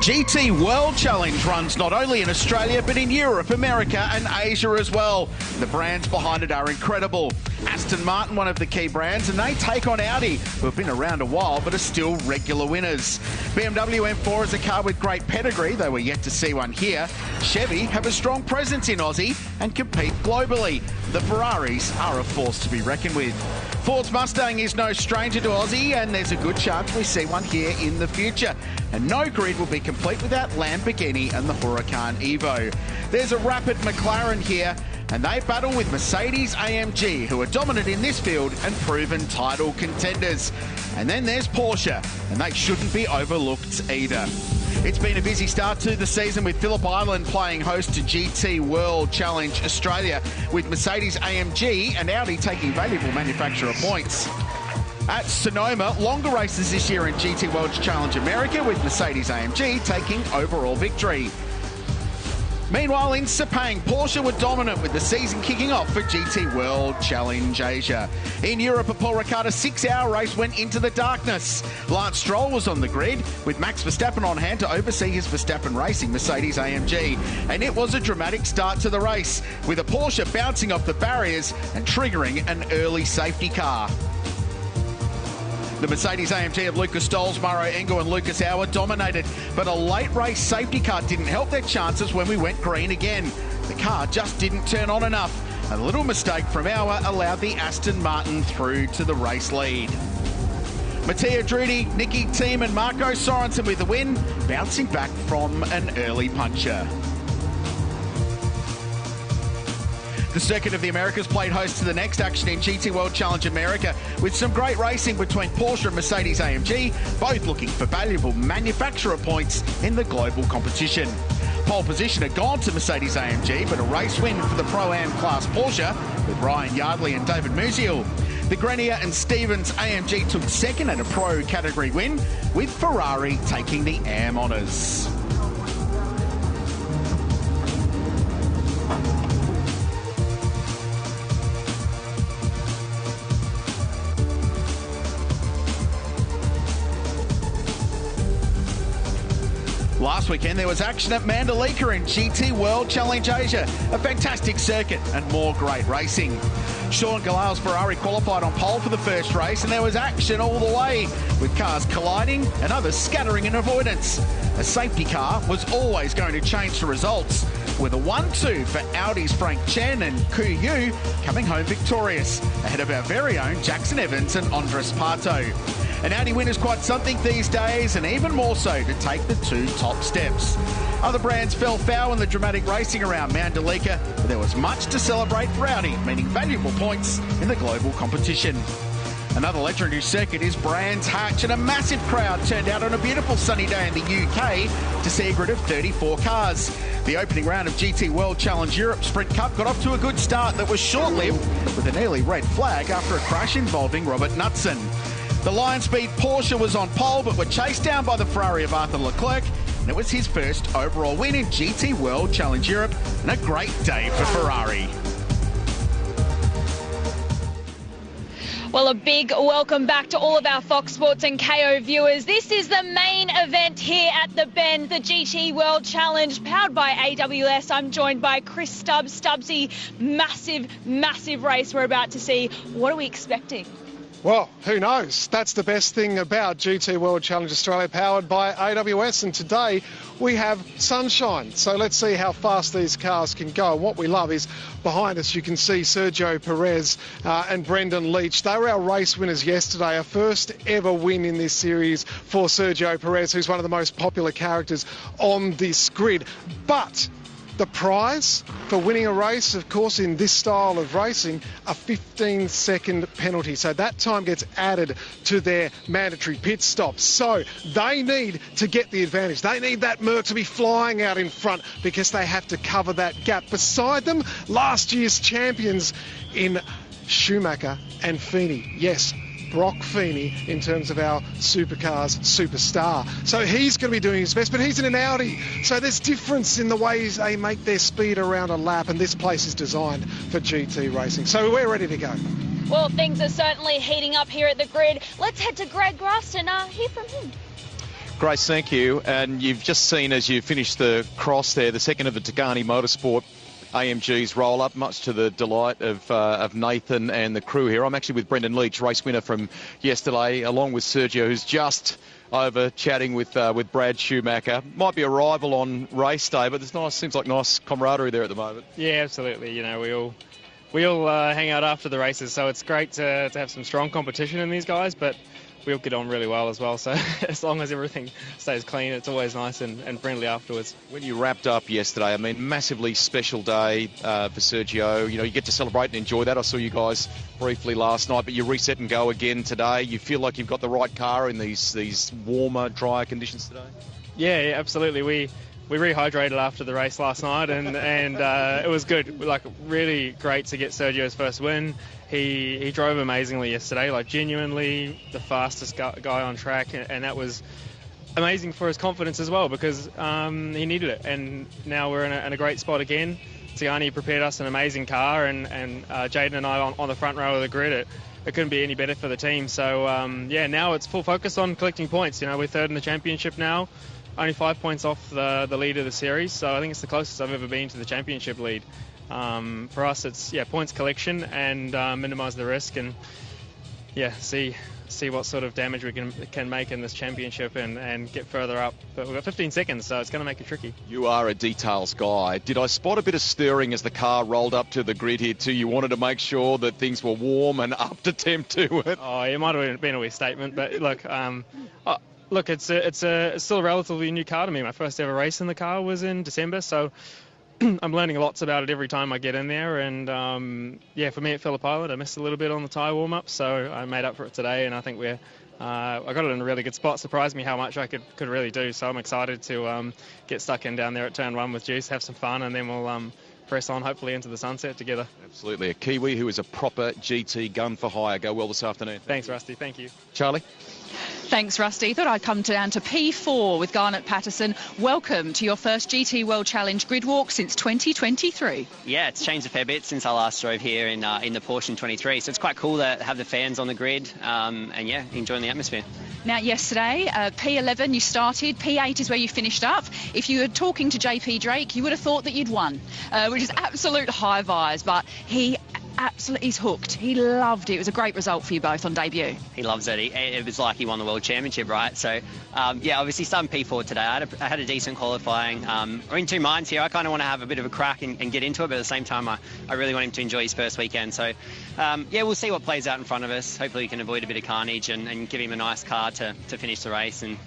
GT World Challenge runs not only in Australia but in Europe, America and Asia as well. The brands behind it are incredible. Aston Martin, one of the key brands, and they take on Audi, who have been around a while but are still regular winners. BMW M4 is a car with great pedigree, though we're yet to see one here. Chevy have a strong presence in Aussie and compete globally. The Ferraris are a force to be reckoned with. Ford's Mustang is no stranger to Aussie, and there's a good chance we see one here in the future. And no grid will be complete without Lamborghini and the Huracan Evo. There's a rapid McLaren here, and they battle with Mercedes-AMG, who are dominant in this field and proven title contenders. And then there's Porsche, and they shouldn't be overlooked either. It's been a busy start to the season, with Phillip Island playing host to GT World Challenge Australia, with Mercedes-AMG and Audi taking valuable manufacturer points. At Sonoma, longer races this year in GT World Challenge America, with Mercedes-AMG taking overall victory. Meanwhile, in Sepang, Porsche were dominant with the season kicking off for GT World Challenge Asia. In Europe, a Paul Ricard 6-hour race went into the darkness. Lance Stroll was on the grid, with Max Verstappen on hand to oversee his Verstappen Racing Mercedes-AMG. And it was a dramatic start to the race, with a Porsche bouncing off the barriers and triggering an early safety car. The Mercedes-AMG of Lucas Stoles, Mauro Engel and Lucas Auer dominated, but a late race safety car didn't help their chances when we went green again. The car just didn't turn on enough. A little mistake from Auer allowed the Aston Martin through to the race lead. Mattia Drudy, Nicky Thiem and Marco Sorensen with the win, bouncing back from an early puncher. The Circuit of the Americas played host to the next action in GT World Challenge America, with some great racing between Porsche and Mercedes-AMG, both looking for valuable manufacturer points in the global competition. Pole position had gone to Mercedes-AMG, but a race win for the Pro-Am class Porsche, with Ryan Yardley and David Musial. The Grenier and Stevens AMG took second at a Pro category win, with Ferrari taking the AM honours. Last weekend, there was action at Mandalika in GT World Challenge Asia. A fantastic circuit and more great racing. Sean Galal's Ferrari qualified on pole for the first race, and there was action all the way, with cars colliding and others scattering in avoidance. A safety car was always going to change the results, with a 1-2 for Audi's Frank Chen and Ku Yu coming home victorious, ahead of our very own Jackson Evans and Andres Pato. An Audi win is quite something these days, and even more so to take the two top steps. Other brands fell foul in the dramatic racing around Mandalika, but there was much to celebrate for Audi, meaning valuable points in the global competition. Another legendary circuit is Brands Hatch, and a massive crowd turned out on a beautiful sunny day in the UK to see a grid of 34 cars. The opening round of GT World Challenge Europe Sprint Cup got off to a good start that was short-lived, with an early red flag after a crash involving Robert Knudsen. The Lion Speed Porsche was on pole, but were chased down by the Ferrari of Arthur Leclerc, and it was his first overall win in GT World Challenge Europe, and a great day for Ferrari. Well, a big welcome back to all of our Fox Sports and KO viewers. This is the main event here at the Bend, the GT World Challenge, powered by AWS. I'm joined by Chris Stubbs. Stubbsy, massive race we're about to see. What are we expecting? Well, who knows? That's the best thing about GT World Challenge Australia, powered by AWS. And today we have sunshine. So let's see how fast these cars can go. What we love is behind us, you can see Sergio Perez and Brendan Leach. They were our race winners yesterday, our first ever win in this series for Sergio Perez, who's one of the most popular characters on this grid. But the prize for winning a race, of course, in this style of racing, a 15-second penalty. So that time gets added to their mandatory pit stops. So they need to get the advantage. They need that Merc to be flying out in front because they have to cover that gap. Beside them, last year's champions in Schumacher and Feeney. Yes, Brock Feeney in terms of our supercars superstar. So he's going to be doing his best, but he's in an Audi. So there's difference in the ways they make their speed around a lap, and this place is designed for GT racing. So we're ready to go. Well, things are certainly heating up here at the grid. Let's head to Greg Grafton and hear from him. Grace, thank you. And you've just seen, as you finished the cross there, the second of the Tagani Motorsport AMG's roll-up, much to the delight of Nathan and the crew here. I'm actually with Brendan Leach, race winner from yesterday, along with Sergio, who's just over chatting with Brad Schumacher. Might be a rival on race day, but seems like nice camaraderie there at the moment. Yeah, absolutely. You know, we all hang out after the races, so it's great to have some strong competition in these guys, but we all get on really well as well, so as long as everything stays clean, it's always nice and friendly afterwards. When you wrapped up yesterday, I mean, massively special day for Sergio. You know, you get to celebrate and enjoy that. I saw you guys briefly last night, but you reset and go again today. You feel like you've got the right car in these warmer, drier conditions today? Yeah, absolutely. We rehydrated after the race last night, and it was good. Like, really great to get Sergio's first win. He drove amazingly yesterday, like genuinely the fastest guy on track, and that was amazing for his confidence as well, because he needed it. And now we're in a great spot again. Tagani prepared us an amazing car, and Jaden and I on the front row of the grid. It couldn't be any better for the team. So yeah, now it's full focus on collecting points. You know, we're third in the championship now. Only 5 points off the lead of the series, so I think it's the closest I've ever been to the championship lead. For us, it's points collection and minimise the risk, and see what sort of damage we can make in this championship and get further up. But we've got 15 seconds, so it's going to make it tricky. You are a details guy. Did I spot a bit of stirring as the car rolled up to the grid here too? You wanted to make sure that things were warm and up to temp to it. Oh, it might have been a wee statement, but look. Look, it's still a relatively new car to me. My first ever race in the car was in December, so I'm learning lots about it every time I get in there. And for me, it fell apart. I missed a little bit on the tyre warm-up, so I made up for it today. And I think I got it in a really good spot. Surprised me how much I could really do. So I'm excited to get stuck in down there at turn 1 with Juice, have some fun, and then we'll press on hopefully into the sunset together. Absolutely. A Kiwi who is a proper GT gun for hire. Go well this afternoon. Thanks, Rusty. Thank you. Charlie? Thanks, Rusty. Thought I'd come down to P4 with Garnet Patterson. Welcome to your first GT World Challenge grid walk since 2023. Yeah, it's changed a fair bit since I last drove here in the Porsche in 23, so it's quite cool to have the fans on the grid and enjoying the atmosphere. Now, yesterday, P11 you started, P8 is where you finished up. If you were talking to JP Drake, you would have thought that you'd won, which is absolute high vibes, but he absolutely is hooked. He loved it. It was a great result for you both on debut. He loves it. It was like he won the World Championship, right? So, obviously starting P4 today. I had a decent qualifying. We're in two minds here. I kind of want to have a bit of a crack and get into it, but at the same time, I really want him to enjoy his first weekend. So, we'll see what plays out in front of us. Hopefully we can avoid a bit of carnage and give him a nice car to finish the race and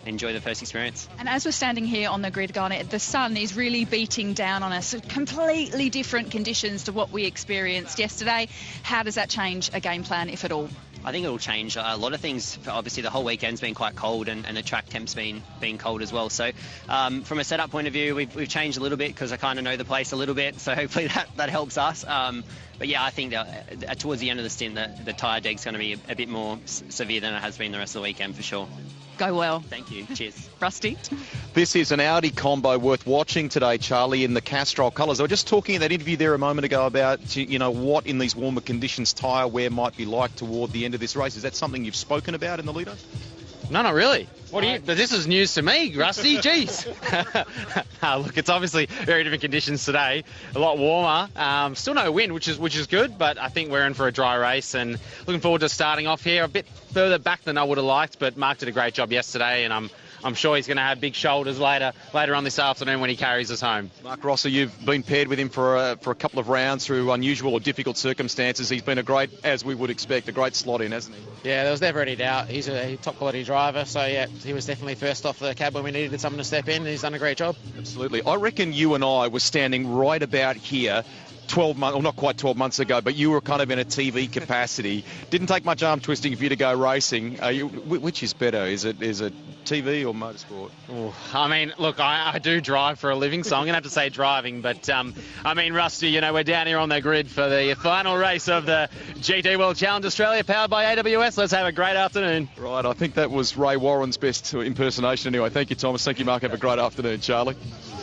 enjoy the first experience. And as we're standing here on the grid, Garnet, the sun is really beating down on us. Completely different conditions to what we experienced yesterday. How does that change a game plan, if at all? I think it'll change a lot of things. Obviously, the whole weekend's been quite cold, and the track temp's been cold as well. So, from a setup point of view, we've changed a little bit because I kind of know the place a little bit. So hopefully that helps us. But yeah, I think that towards the end of the stint, the tyre deg's going to be a bit more severe than it has been the rest of the weekend for sure. Go well. Thank you. Cheers. Rusty? This is an Audi combo worth watching today, Charlie, in the Castrol colours. I was just talking in that interview there a moment ago about, what in these warmer conditions tyre wear might be like toward the end of this race. Is that something you've spoken about in the lead-up? No, not really. This is news to me, Rusty. Jeez. Look, it's obviously very different conditions today. A lot warmer. Still no wind, which is good, but I think we're in for a dry race and looking forward to starting off here a bit further back than I would have liked, but Mark did a great job yesterday, and I'm sure he's going to have big shoulders later on this afternoon when he carries us home. Mark Rosser, you've been paired with him for a couple of rounds through unusual or difficult circumstances. He's been as we would expect, a great slot in, hasn't he? Yeah, there was never any doubt. He's a top quality driver, so yeah, he was definitely first off the cab when we needed someone to step in, and he's done a great job. Absolutely. I reckon you and I were standing right about here 12 months, or not quite 12 months ago, but you were kind of in a TV capacity. Didn't take much arm twisting for you to go racing. Which is better? Is it TV or motorsport? Ooh, I mean, look, I do drive for a living, so I'm going to have to say driving. But, Rusty, we're down here on the grid for the final race of the GT World Challenge Australia, powered by AWS. Let's have a great afternoon. Right, I think that was Ray Warren's best impersonation anyway. Thank you, Thomas. Thank you, Mark. Have a great afternoon, Charlie.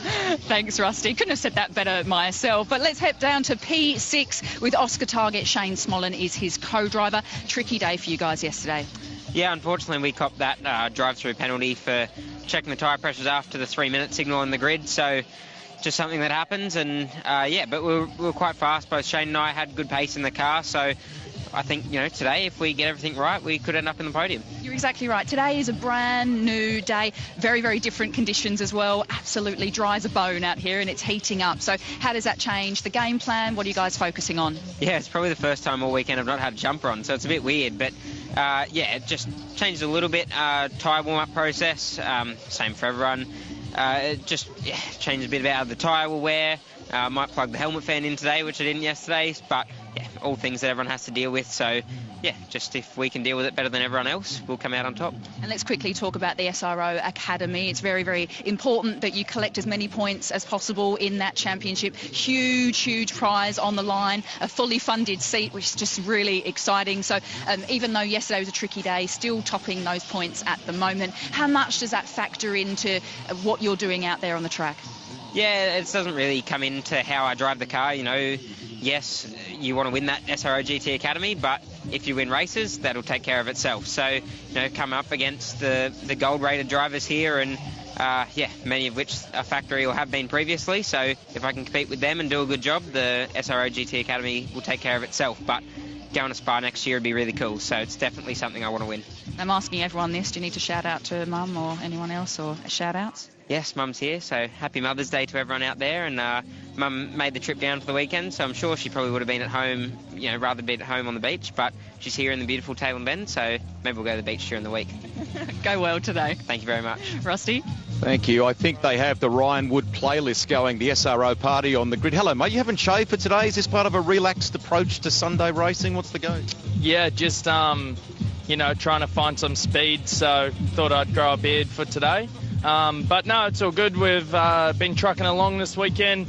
Thanks, Rusty. Couldn't have said that better myself. But let's head down to P6 with Oscar Target. Shane Smollen is his co-driver. Tricky day for you guys yesterday. Yeah, unfortunately we copped that drive-through penalty for checking the tyre pressures after the 3-minute signal on the grid, so just something that happens. And yeah, but we were quite fast. Both Shane and I had good pace in the car, so I think, today, if we get everything right, we could end up in the podium. You're exactly right. Today is a brand new day. Very, very different conditions as well. Absolutely dry as a bone out here, and it's heating up. So how does that change the game plan? What are you guys focusing on? Yeah, it's probably the first time all weekend I've not had a jumper on, so it's a bit weird. But, yeah, it just changed a little bit. Tyre warm-up process, same for everyone. It just changed a bit about the tyre we'll wear. Might plug the helmet fan in today, which I didn't yesterday, but yeah, all things that everyone has to deal with. So yeah, just if we can deal with it better than everyone else, we'll come out on top. And let's quickly talk about the SRO Academy. It's very, very important that you collect as many points as possible in that championship. Huge, huge prize on the line, a fully funded seat, which is just really exciting. So even though yesterday was a tricky day, still topping those points at the moment. How much does that factor into what you're doing out there on the track? Yeah, it doesn't really come into how I drive the car. Yes, you want to win that SRO GT Academy, but if you win races, that'll take care of itself. So, come up against the gold-rated drivers here, and yeah, many of which are factory or have been previously. So if I can compete with them and do a good job, the SRO GT Academy will take care of itself. But going to Spa next year would be really cool. So it's definitely something I want to win. I'm asking everyone this. Do you need to shout out to Mum or anyone else, or shout-outs? Yes, Mum's here, so happy Mother's Day to everyone out there. And Mum made the trip down for the weekend, so I'm sure she probably would have been at home, rather be at home on the beach, but she's here in the beautiful Tailem Bend, so maybe we'll go to the beach during the week. Go well today. Thank you very much. Rusty? Thank you. I think they have the Ryan Wood playlist going, the SRO party on the grid. Hello, mate. You haven't shaved for today? Is this part of a relaxed approach to Sunday racing? What's the go? Yeah, just, trying to find some speed, so thought I'd grow a beard for today. But no, it's all good. We've been trucking along this weekend,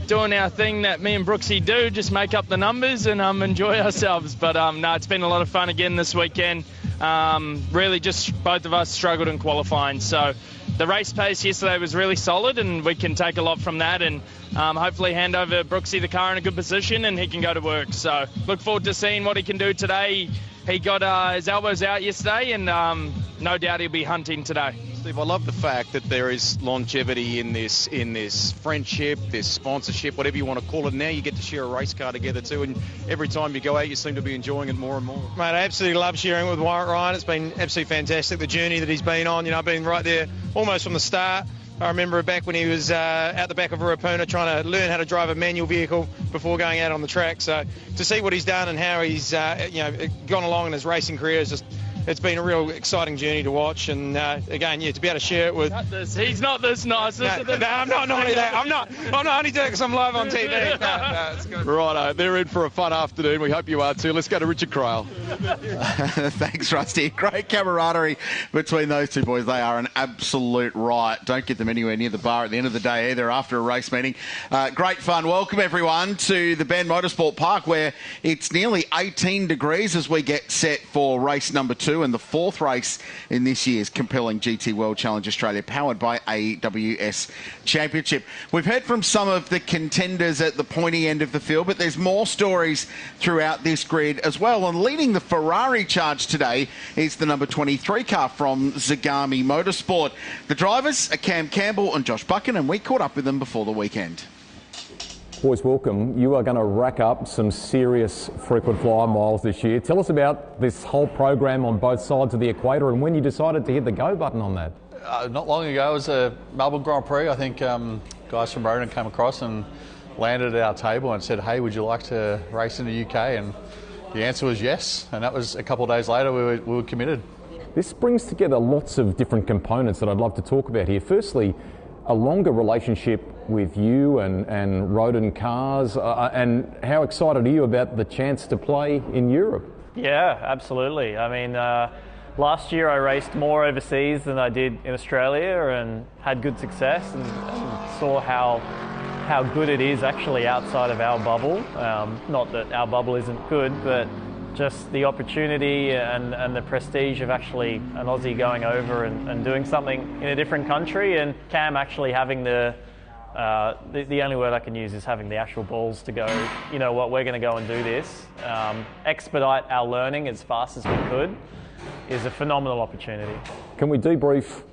doing our thing that me and Brooksy do, just make up the numbers and enjoy ourselves. But no, it's been a lot of fun again this weekend. Really just both of us struggled in qualifying. So the race pace yesterday was really solid, and we can take a lot from that, and hopefully hand over Brooksy the car in a good position and he can go to work. So look forward to seeing what he can do today. He got his elbows out yesterday, and no doubt he'll be hunting today. Steve, I love the fact that there is longevity in this friendship, this sponsorship, whatever you want to call it. Now you get to share a race car together too, and every time you go out, you seem to be enjoying it more and more. Mate, I absolutely love sharing with Ryan. It's been absolutely fantastic, the journey that he's been on. I've been right there almost from the start. I remember back when he was out the back of Ruapuna trying to learn how to drive a manual vehicle before going out on the track. So to see what he's done and how he's gone along in his racing career is just, it's been a real exciting journey to watch, and again, to be able to share it with. He's not this nice. No, I'm not only that. I'm not only doing it because I'm live on TV. No, it's good. Righto, they're in for a fun afternoon. We hope you are too. Let's go to Richard Crale. Thanks, Rusty. Great camaraderie between those two boys. They are an absolute riot. Don't get them anywhere near the bar at the end of the day either after a race meeting. Great fun. Welcome everyone to the Bend Motorsport Park, where it's nearly 18 degrees as we get set for race number 2. And the 4th race in this year's compelling GT World Challenge Australia, powered by AWS Championship. We've heard from some of the contenders at the pointy end of the field, but there's more stories throughout this grid as well. And leading the Ferrari charge today is the number 23 car from Zagami Motorsport. The drivers are Cam Campbell and Josh Buchan, and we caught up with them before the weekend. Boys, welcome. You are going to rack up some serious frequent flyer miles this year. Tell us about this whole program on both sides of the equator and when you decided to hit the go button on that. Not long ago, it was a Melbourne Grand Prix. I think guys from Roden came across and landed at our table and said, hey, would you like to race in the UK? And the answer was yes. And that was a couple of days later, we were committed. This brings together lots of different components that I'd love to talk about here. Firstly, a longer relationship with you and Roden Cars, and how excited are you about the chance to play in Europe? Yeah, absolutely. I mean, last year I raced more overseas than I did in Australia and had good success and saw how good it is actually outside of our bubble. Not that our bubble isn't good, but just the opportunity and the prestige of actually an Aussie going over and doing something in a different country, and Cam actually having the only word I can use is having the actual balls to go, you know what, we're going to go and do this, expedite our learning as fast as we could is a phenomenal opportunity. Can we debrief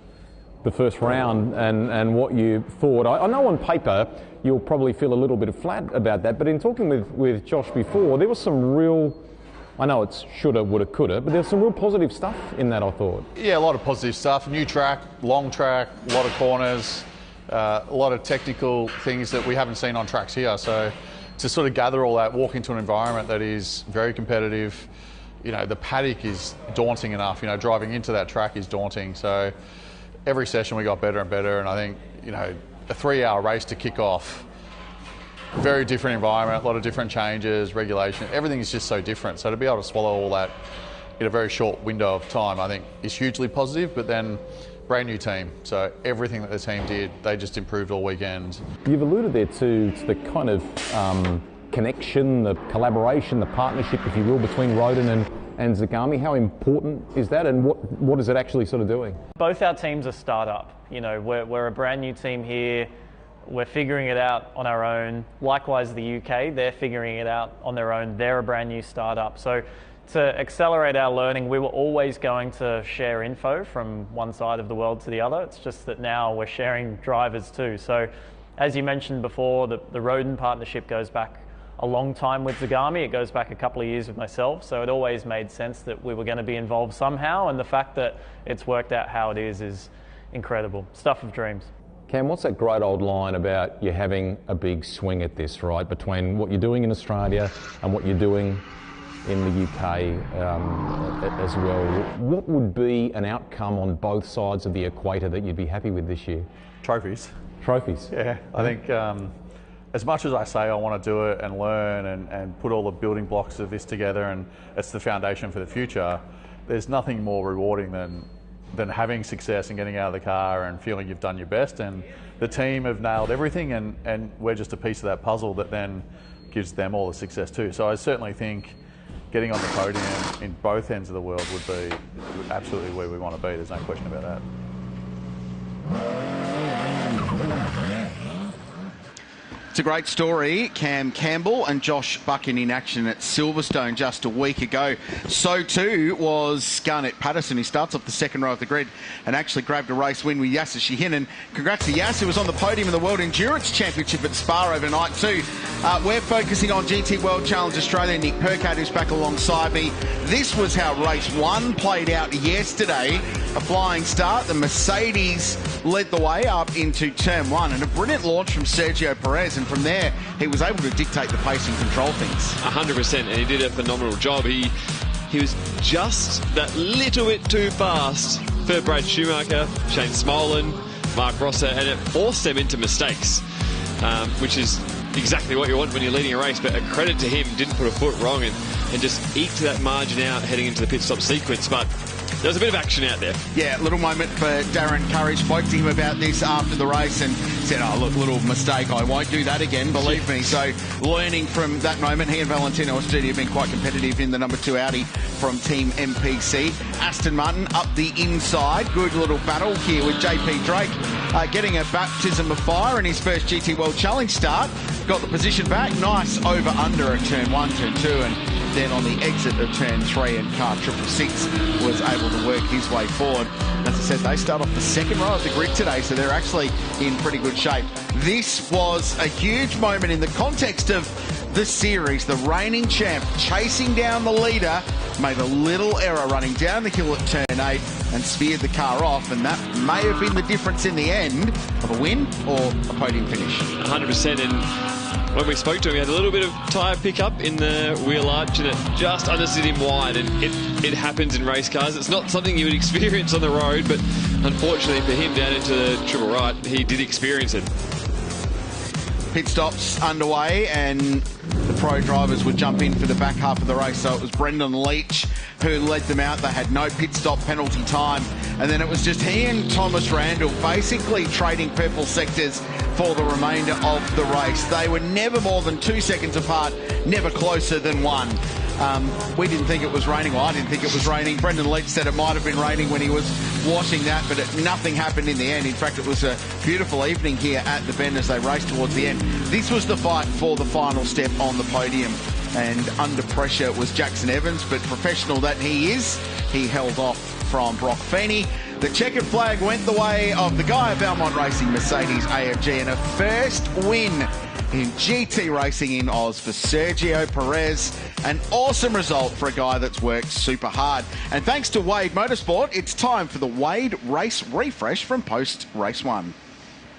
the first round and what you thought? I know on paper you'll probably feel a little bit flat about that, but in talking with Josh before, there was some real, I know it's shoulda, woulda, coulda, but there's some real positive stuff in that, I thought. Yeah, a lot of positive stuff. New track, long track, a lot of corners, a lot of technical things that we haven't seen on tracks here. So to sort of gather all that, walk into an environment that is very competitive, you know, the paddock is daunting enough. You know, driving into that track is daunting. So every session we got better and better, and I think, you know, a 3-hour race to kick off, very different environment, a lot of different changes, regulation, everything is just so different. So to be able to swallow all that in a very short window of time, I think is hugely positive. But then brand new team, so everything that the team did, they just improved all weekend. You've alluded there to the kind of connection, the collaboration, the partnership, if you will, between Roden and Zagami. How important is that, and what is it actually sort of doing? Both our teams are startup. You know, we're a brand new team here. We're figuring it out on our own. Likewise, the UK, they're figuring it out on their own. They're a brand new startup. So to accelerate our learning, we were always going to share info from one side of the world to the other. It's just that now we're sharing drivers too. So as you mentioned before, the Roden partnership goes back a long time with Zagami. It goes back a couple of years with myself. So it always made sense that we were going to be involved somehow. And the fact that it's worked out how it is incredible. Stuff of dreams. Cam, what's that great old line about you having a big swing at this, right? Between what you're doing in Australia and what you're doing in the UK as well. What would be an outcome on both sides of the equator that you'd be happy with this year? Trophies. Trophies? Yeah, I think as much as I say I want to do it and learn and put all the building blocks of this together, and it's the foundation for the future, there's nothing more rewarding than having success and getting out of the car and feeling you've done your best. And the team have nailed everything, and we're just a piece of that puzzle that then gives them all the success too. So I certainly think getting on the podium in both ends of the world would be absolutely where we want to be. There's no question about that. It's a great story. Cam Campbell and Josh Buchan in action at Silverstone just a week ago. So too was Garnett Patterson. He starts off the second row of the grid and actually grabbed a race win with Yasser Shihinen. Congrats to Yasser, who was on the podium of the World Endurance Championship at Spa overnight too. We're focusing on GT World Challenge Australia. Nick Percat, who's back alongside me. This was how race 1 played out yesterday. A flying start. The Mercedes led the way up into turn 1, and a brilliant launch from Sergio Perez, and from there he was able to dictate the pace and control things. 100%, and he did a phenomenal job. He was just that little bit too fast for Brad Schumacher, Shane Smolin, Mark Rosser, and it forced them into mistakes, which is exactly what you want when you're leading a race. But a credit to him, didn't put a foot wrong and just eked that margin out heading into the pit stop sequence. But there was a bit of action out there. Yeah, little moment for Darren Courage. Spoke to him about this after the race and said, oh, look, little mistake. I won't do that again, believe me. So learning from that moment, he and Valentino Astudi have been quite competitive in the number 2 Audi from Team MPC. Aston Martin up the inside. Good little battle here with JP Drake getting a baptism of fire in his first GT World Challenge start. Got the position back. Nice over-under at turn 1, turn 2, and then on the exit of turn 3, and car 666 was able to work his way forward. As I said, they start off the second row of the grid today, so they're actually in pretty good shape. This was a huge moment in the context of the series. The reigning champ chasing down the leader, made a little error running down the hill at turn 8 and speared the car off, and that may have been the difference in the end of a win or a podium finish. 100%, and when we spoke to him, he had a little bit of tyre pickup in the wheel arch, and it just understood him wide, and it happens in race cars. It's not something you would experience on the road, but unfortunately for him down into the triple right, he did experience it. Pit stops underway, and the pro drivers would jump in for the back half of the race. So it was Brendan Leach who led them out. They had no pit stop penalty time, and then it was just he and Thomas Randall basically trading purple sectors for the remainder of the race. They were never more than 2 seconds apart, never closer than 1. We didn't think it was raining. Well, I didn't think it was raining. Brendan Leach said it might have been raining when he was watching that, but nothing happened in the end. In fact, it was a beautiful evening here at the Bend as they raced towards the end. This was the fight for the final step on the podium. and under pressure was Jackson Evans, but professional that he is, he held off from Brock Feeney. The checkered flag went the way of the guy at Belmont Racing, Mercedes AMG, and a first win in GT racing in Oz for Sergio Perez. An awesome result for a guy that's worked super hard. And thanks to Wade Motorsport, it's time for the Wade Race Refresh from post-race 1.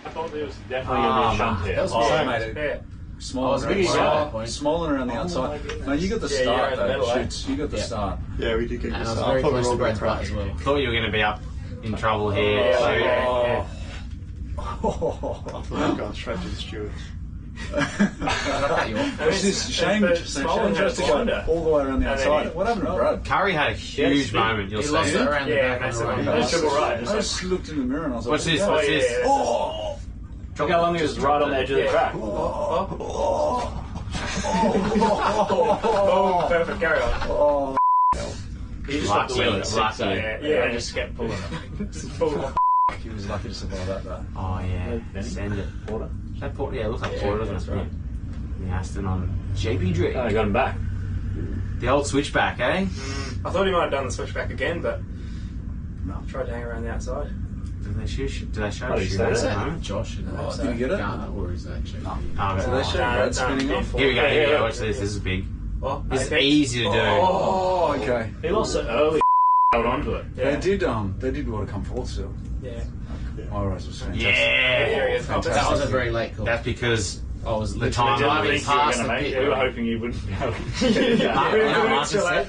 I thought there was definitely going to be a shunt here. That was smaller around the outside. No, you got the start though. Shoots. You got the start. Yeah, we did get the start. I was very close to Brad's right as well. Thought you were going to be up in trouble here. I'm going straight to the stewards. It's just a shame. Shane tries to go all the way around the outside. What happened to Brad? Curry had a huge moment. You'll see. He lost it around the back. I just looked in the mirror and I was like, "What's this? What's this?" Look how long he was right on the edge of the track. Perfect carry on. He just stopped the wheel. Yeah, just kept pulling it. He was lucky to survive that though. Oh yeah, send it. Porter. That Porter, yeah, it looks like Porter, doesn't it? The Aston on JP Drake. Oh, he got him back. The old switchback, eh? I thought he might have done the switchback again, but no. Tried to hang around the outside. Did they show Josh? Did you get it? Or is that JP? Did they show Brad spinning off? Here we go, here we go. Watch this. This is big. This is easy to do. Oh, okay. He lost it early. Held on to it. Yeah. They did want to come forth still. Yeah. My race was fantastic. Yeah. That was a very late call. That's because the time passed. We were hoping you wouldn't go.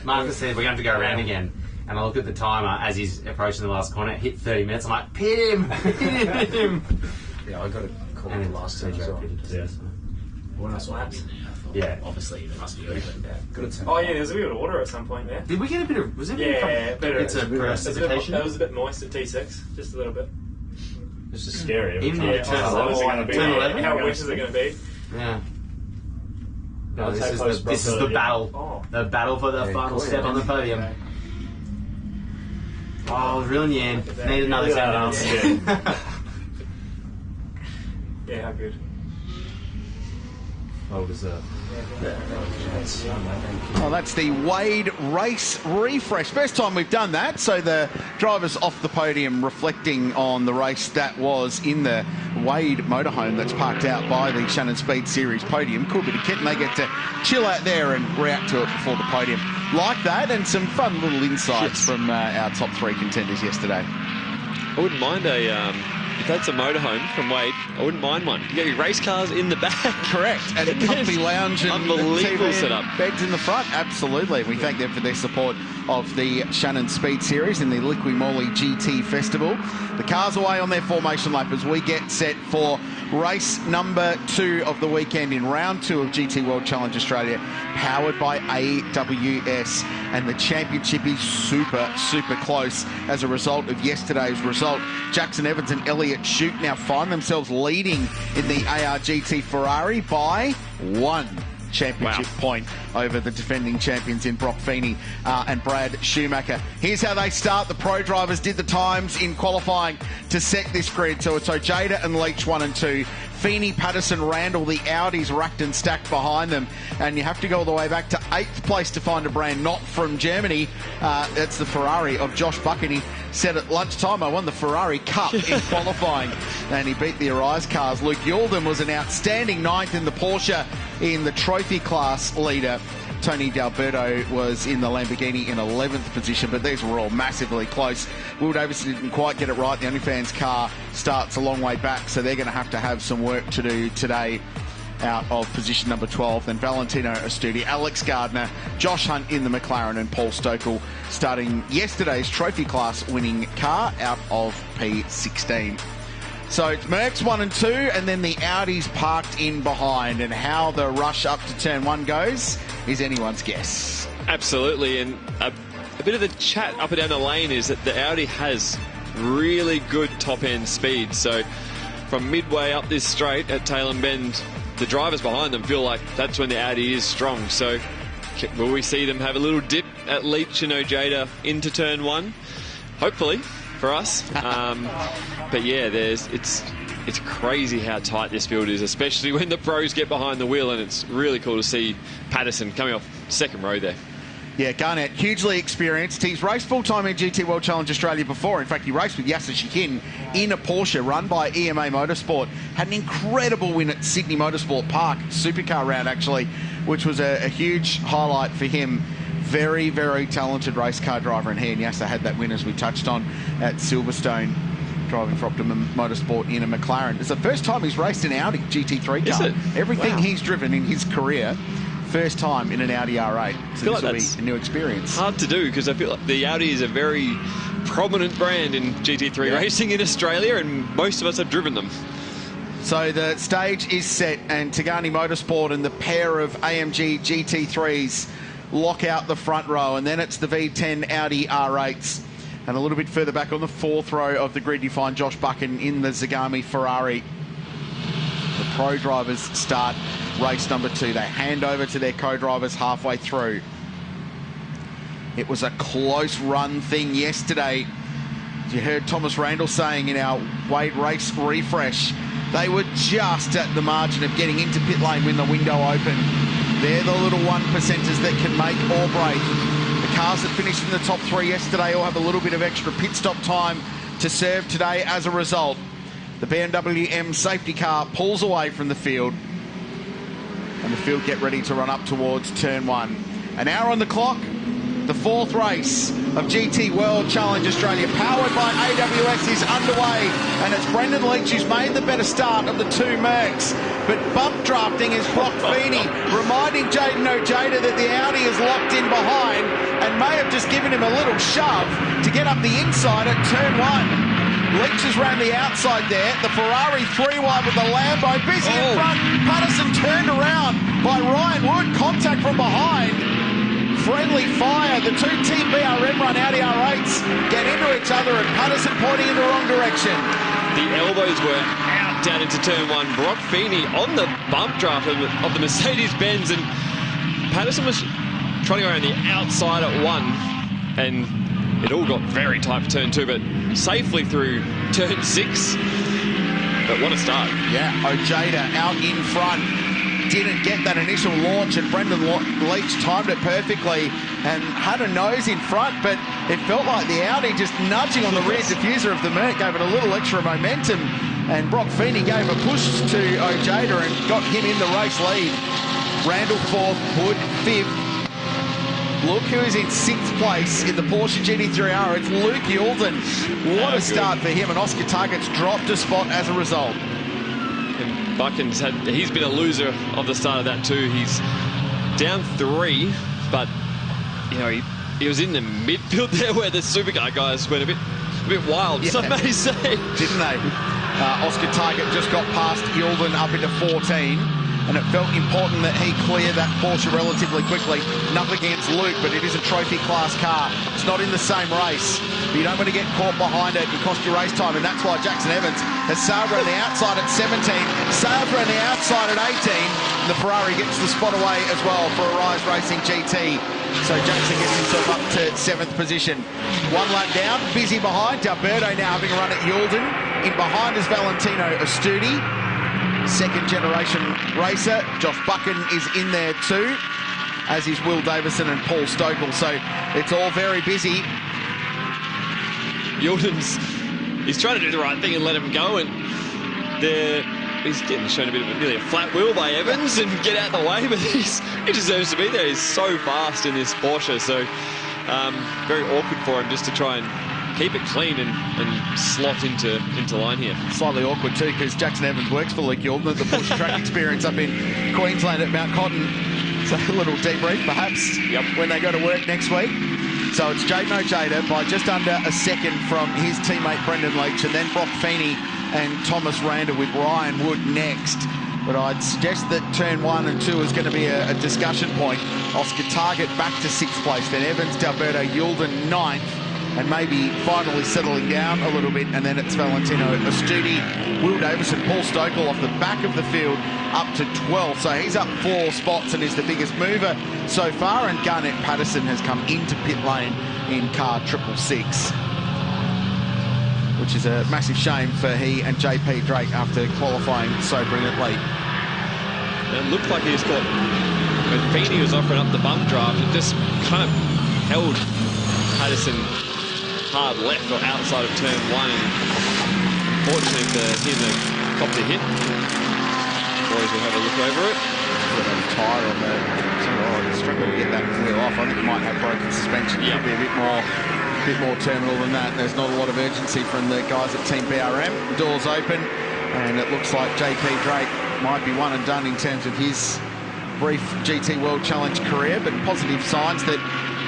Marcus said we're going to go around again. And I look at the timer as he's approaching the last corner, hit 30 minutes. I'm like, pit him! Yeah, I got a call the last time. What else laps? Yeah, obviously there must be good. Oh yeah, there was a bit of order at some point there. Did we get a bit of? Was it? Yeah, it's a precipitation. It was a bit moist at T6, just a little bit. It's just scary. Even turn 11. How wet is it going to be? Yeah. No, this is the battle. Oh. The battle for the final step on the podium. Oh, real in the end. Need another 10 minutes. Yeah, how good. Well deserved. Well, that's the Wade Race Refresh. First time we've done that, so the drivers off the podium reflecting on the race that was in the Wade motorhome that's parked out by the Shannons SpeedSeries podium. Cool bit of kit, and they get to chill out there and react to it before the podium. Like that, and some fun little insights from our top 3 contenders yesterday. I wouldn't mind if that's a motorhome from Wade, I wouldn't mind one. You get your race cars in the back. Correct. And a comfy lounge and unbelievable TV setup. Beds in the front. Absolutely. We thank them for their support of the Shannons SpeedSeries and the LIQUI MOLY GT Festival. The cars away on their formation lap as we get set for race number 2 of the weekend in round 2 of GT World Challenge Australia, powered by AWS. And the championship is super, super close as a result of yesterday's result. Jackson Evans and Elliott Shute now find themselves leading in the ARGT Ferrari by 1 championship point over the defending champions in Brock Feeney and Brad Schumacher. Here's how they start. The pro drivers did the times in qualifying to set this grid. So it's Ojeda and Leach 1 and 2. Feeney, Patterson, Randall, the Audis racked and stacked behind them. And you have to go all the way back to 8th place to find a brand not from Germany. That's the Ferrari of Josh Buck. And he said at lunchtime, I won the Ferrari Cup in qualifying. And he beat the Arise cars. Luke Yulden was an outstanding 9th in the Porsche in the trophy class leader. Tony D'Alberto was in the Lamborghini in 11th position, but these were all massively close. Will Davison didn't quite get it right. The OnlyFans car starts a long way back, so they're going to have some work to do today out of position number 12. Then Valentino Astudi, Alex Gardner, Josh Hunt in the McLaren, and Paul Stokel starting yesterday's trophy class winning car out of P16. So it's Mercs 1 and 2, and then the Audis parked in behind. And how the rush up to turn 1 goes is anyone's guess. Absolutely, and a bit of the chat up and down the lane is that the Audi has really good top-end speed. So from midway up this straight at Tailem Bend, the drivers behind them feel like that's when the Audi is strong. So will we see them have a little dip at Leach and Ojeda into turn 1? Hopefully. For us, but yeah, it's it's crazy how tight this field is, especially when the pros get behind the wheel, and it's really cool to see Patterson coming off second row there. Yeah, Garnett, hugely experienced. He's raced full-time in GT World Challenge Australia before. In fact, he raced with Yasser Shahin in a Porsche run by EMA Motorsport. Had an incredible win at Sydney Motorsport Park, supercar round actually, which was a huge highlight for him. Very, very talented race car driver, and he and Yasser had that win, as we touched on, at Silverstone, driving for Optimum Motorsport in a McLaren. It's the first time he's raced an Audi GT3 car. Is it? Everything he's driven in his career, first time in an Audi R8. So this will be a new experience. Hard to do, because I feel like the Audi is a very prominent brand in GT3 racing in Australia, and most of us have driven them. So the stage is set, and Tagani Motorsport and the pair of AMG GT3s lock out the front row, and then it's the V10 Audi R8s. And a little bit further back on the fourth row of the grid, you find Josh Buchan in the Zagami Ferrari. The pro drivers start race number 2. They hand over to their co-drivers halfway through. It was a close run thing yesterday. You heard Thomas Randall saying in our Wade race refresh, they were just at the margin of getting into pit lane when the window opened. They're the little 1%ers that can make or break. The cars that finished in the top 3 yesterday all have a little bit of extra pit stop time to serve today as a result. The BMW M safety car pulls away from the field, and the field get ready to run up towards turn 1. An hour on the clock, the 4th race of GT World Challenge Australia, powered by AWS, is underway, and it's Brendan Leach who's made the better start of the 2 Mercs. But bump drafting is Brock Feeney, reminding Jayden Ojeda that the Audi is locked in behind and may have just given him a little shove to get up the inside at turn 1. Leach has ran the outside there. The Ferrari 3-wide with the Lambo busy in front. Patterson turned around by Ryan Wood. Contact from behind. Friendly fire. The 2 Team BRM run Audi R8s get into each other, and Patterson pointing in the wrong direction. The elbows were out down into turn 1. Brock Feeney on the bump draft of the Mercedes-Benz, and Patterson was trying to go around the outside at 1, and it all got very tight for turn 2, but safely through turn 6. But what a start. Yeah, Ojeda out in front. Didn't get that initial launch, and Brendan Leach timed it perfectly and had a nose in front, but it felt like the Audi just nudging on the rear diffuser of the Merc gave it a little extra momentum, and Brock Feeney gave a push to Ojeda and got him in the race lead. Randall 4th, Wood 5th. Look who is in 6th place in the Porsche GT3R. It's Luke Youlden. What a start for him, and Oscar Target's dropped a spot as a result. And Buchan's he's been a loser of the start of that too. He's down 3, but you know he was in the midfield there where the supercar guys went a bit wild, some may say. Didn't they? Oscar Target just got past Youlden up into 14. And it felt important that he clear that Porsche relatively quickly. Nothing against Luke, but it is a trophy class car. It's not in the same race. But you don't want to get caught behind it and cost you race time, and that's why Jackson Evans has sailed around the outside at 17, sailed around the outside at 18, and the Ferrari gets the spot away as well for a Rise Racing GT. So Jackson gets himself up to 7th position. 1 lap down, busy behind. D'Alberto now having a run at Youlden. In behind is Valentino Astudi. 2nd generation racer. Josh Buchan is in there too, as is Will Davison and Paul Stokell. So it's all very busy. He's trying to do the right thing and let him go, and he's getting shown a bit of nearly a flat wheel by Evans and get out of the way, but he deserves to be there. He's so fast in this Porsche, so very awkward for him just to try and keep it clean and slot into line here. Slightly awkward too, because Jackson Evans works for Luke Youlden at the Porsche track experience up in Queensland at Mount Cotton. So a little debrief perhaps when they go to work next week. So it's Jayden Ojeda by just under a second from his teammate Brendan Leach, and then Brock Feeney and Thomas Randall with Ryan Wood next. But I'd suggest that turn 1 and 2 is going to be a discussion point. Oscar Target back to 6th place, then Evans, D'Alberto, Youlden 9th, and maybe finally settling down a little bit, and then it's Valentino Astudi, Will Davison, Paul Stokell off the back of the field up to 12th. So he's up 4 spots and is the biggest mover so far, and Garnett Patterson has come into pit lane in car 666. We'll which is a massive shame for he and JP Drake after qualifying so brilliantly. It looked like he just got, when Feeney was offering up the bum draft, it just kind of held Patterson hard left or outside of turn 1, and unfortunately for him, they copped a hit. Boys will have a look over it. Tyre on the, oh, struggling to get that clear off. I think it might have broken suspension. Could be a bit more terminal than that. There's not a lot of urgency from the guys at Team BRM. The doors open, and it looks like JP Drake might be one and done in terms of his brief GT World Challenge career, but positive signs that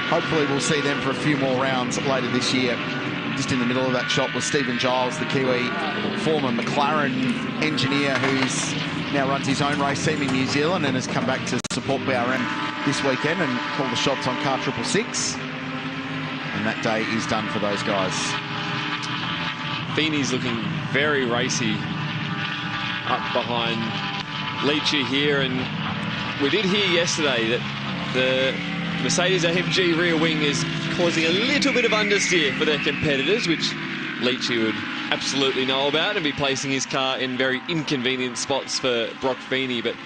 hopefully we'll see them for a few more rounds later this year. Just in the middle of that shot was Stephen Giles, the Kiwi former McLaren engineer who's now runs his own race team in New Zealand and has come back to support BRM this weekend and call the shots on car 666. And that day is done for those guys. Feeney's looking very racy up behind LIQUI here, and we did hear yesterday that the Mercedes AMG rear wing is causing a little bit of understeer for their competitors, which LIQUI would absolutely know about and be placing his car in very inconvenient spots for Brock Feeney. But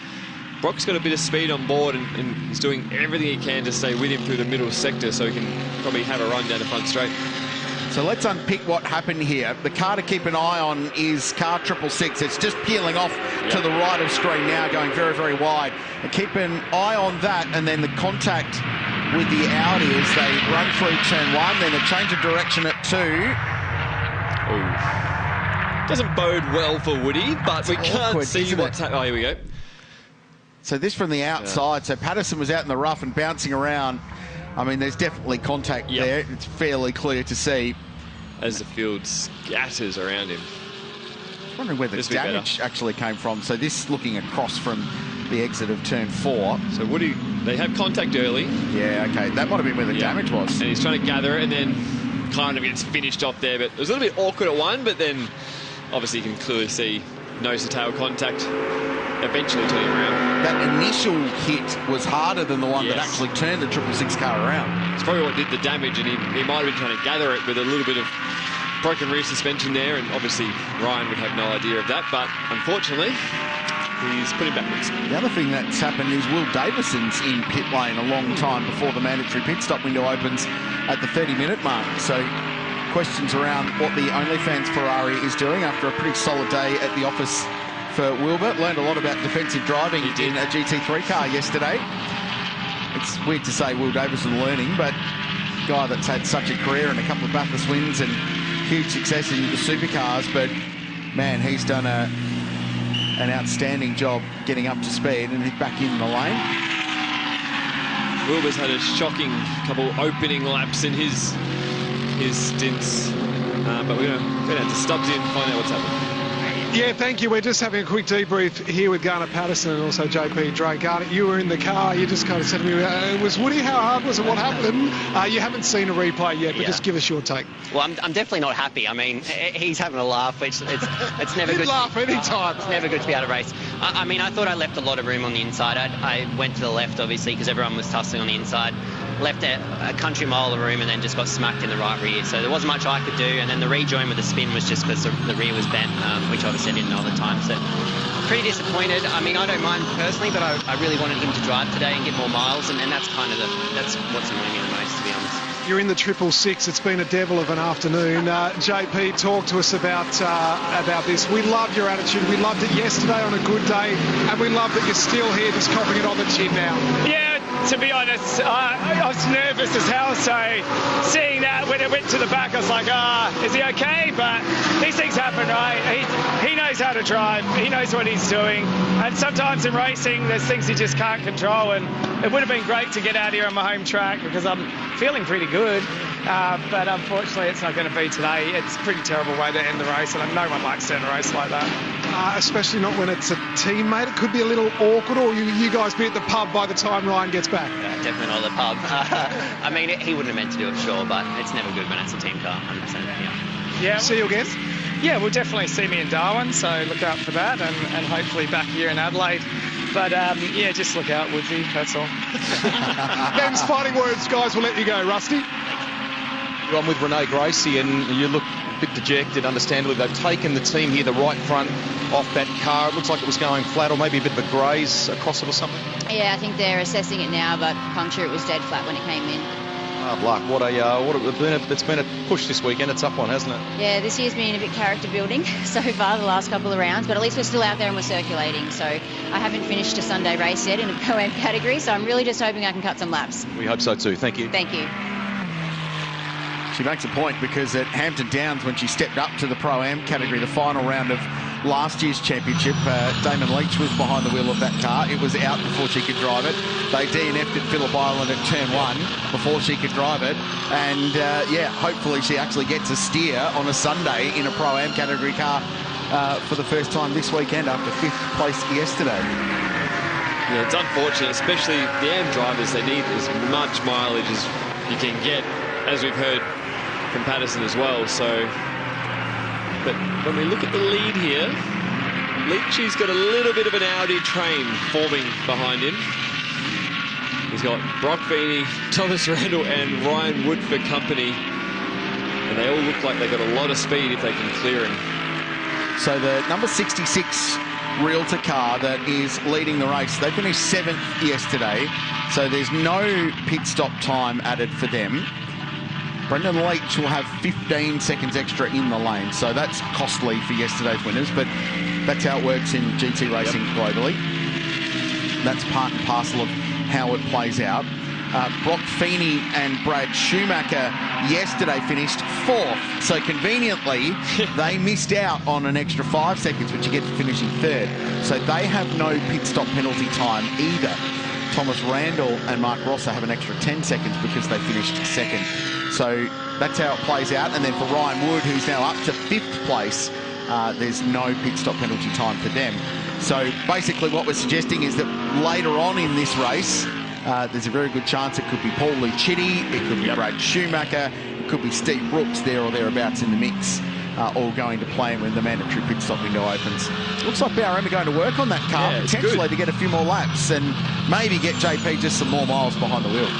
Brock's got a bit of speed on board, and he's doing everything he can to stay with him through the middle sector so he can probably have a run down the front straight. So let's unpick what happened here. The car to keep an eye on is car 666. It's just peeling off to the right of screen now, going very, very wide. And keep an eye on that, and then the contact with the Audi as they run through turn 1, then a change of direction at 2. Ooh. Doesn't bode well for Woody, but we can't see what's happening. Oh, here we go. So this from the outside. So Patterson was out in the rough and bouncing around. I mean, there's definitely contact there. It's fairly clear to see. As the field scatters around him. I'm wondering where the damage actually came from. So this looking across from the exit of turn 4. So Woody, they have contact early. Yeah, okay. That might have been where the damage was. And he's trying to gather it and then kind of gets finished off there. But it was a little bit awkward at one, but then obviously you can clearly see nose-to-tail contact eventually turning around. That initial hit was harder than the one that actually turned the 666 car around. It's probably what did the damage, and he might have been trying to gather it with a little bit of broken rear suspension there, and obviously Ryan would have no idea of that, but unfortunately he's put him backwards. The other thing that's happened is Will Davison's in pit lane a long time before the mandatory pit stop window opens at the 30-minute mark. So questions around what the OnlyFans Ferrari is doing after a pretty solid day at the office for Wilbur. Learned a lot about defensive driving in a GT3 car yesterday. It's weird to say Will Davison learning, but a guy that's had such a career and a couple of Bathurst wins and huge success in the supercars, but man, he's done an outstanding job getting up to speed, and he's back in the lane. Wilbur's had a shocking couple opening laps in his stints, but we're going to go down to Stubbsy and find out what's happening. Yeah, thank you. We're just having a quick debrief here with Garnet Patterson and also JP Drake. Garnet, you were in the car. You just kind of said to me, was Woody, how hard was it? What happened? You haven't seen a replay yet, but just give us your take. Well, I'm definitely not happy. I mean, he's having a laugh, which it's never He'd good. laugh any time. It's never good to be out of race. I mean, I thought I left a lot of room on the inside. I went to the left, obviously, because everyone was tussling on the inside. Left a country mile of room and then just got smacked in the right rear. So there wasn't much I could do. And then the rejoin with the spin was just because the rear was bent, which obviously I didn't know at the time. So pretty disappointed. I mean, I don't mind personally, but I really wanted him to drive today and get more miles. And that's kind of that's what's annoying me the most, to be honest. You're in the 666. It's been a devil of an afternoon. JP, talk to us about this. We love your attitude. We loved it yesterday on a good day, and we love that you're still here just copping it on the chin now. Yeah, to be honest, I was nervous as hell, so seeing that when it went to the back, I was like, is he okay? But these things happen, right? He knows how to drive. He knows what he's doing. And sometimes in racing, there's things you just can't control, and it would have been great to get out here on my home track because I'm feeling pretty good. But unfortunately, it's not going to be today. It's a pretty terrible way to end the race, and no one likes to end a race like that. Especially not when it's a teammate. It could be a little awkward, or you guys be at the pub by the time Ryan gets back. Definitely not the pub. I mean, he wouldn't have meant to do it, sure, but it's never good when it's a team car, 100%. Yeah. See you again? Yeah, we'll definitely see me in Darwin, so look out for that, and hopefully back here in Adelaide. But, yeah, just look out, Woodsy, that's all. Ben's fighting words, guys. We'll let you go. Rusty? I'm with Renee Gracie, and you look a bit dejected, understandably. They've taken the team here, the right front, off that car. It looks like it was going flat, or maybe a bit of a graze across it or something. Yeah, I think they're assessing it now, but puncture, it was dead flat when it came in. Hard luck. It's been a push this weekend, a tough one, hasn't it? Yeah, this year's been a bit character building so far, the last couple of rounds, but at least we're still out there and we're circulating. So I haven't finished a Sunday race yet in a Pro-Am category, so I'm really just hoping I can cut some laps. We hope so too. Thank you. Thank you. She makes a point because at Hampton Downs, when she stepped up to the Pro-Am category, the final round of last year's championship, Damon Leach was behind the wheel of that car. It was out before she could drive it. They DNF'd at Phillip Island at turn 1 before she could drive it. And, yeah, hopefully she actually gets a steer on a Sunday in a Pro-Am category car for the first time this weekend after 5th place yesterday. Yeah, it's unfortunate, especially the AM drivers. They need as much mileage as you can get, as we've heard from Patterson as well. So, but when we look at the lead here, Leachy's got a little bit of an Audi train forming behind him. He's got Brock Feeney, Thomas Randall and Ryan Wood for company, and they all look like they've got a lot of speed if they can clear him. So the number 66 Realtor car that is leading the race, they finished 7th yesterday, so there's no pit stop time added for them. Brendan Leach will have 15 seconds extra in the lane, so that's costly for yesterday's winners, but that's how it works in GT racing globally. That's part and parcel of how it plays out. Brock Feeney and Brad Schumacher yesterday finished 4th, so conveniently they missed out on an extra 5 seconds, which you get for finishing 3rd. So they have no pit stop penalty time either. Thomas Randall and Mark Rosser have an extra 10 seconds because they finished 2nd. So that's how it plays out. And then for Ryan Wood, who's now up to 5th place, there's no pit stop penalty time for them. So basically what we're suggesting is that later on in this race, there's a very good chance it could be Paul Lucitti, it could be Brad Schumacher, it could be Steve Brooks there or thereabouts in the mix, all going to play when the mandatory pit stop window opens. Looks like BRM are going to work on that car, potentially to get a few more laps and maybe get JP just some more miles behind the wheel.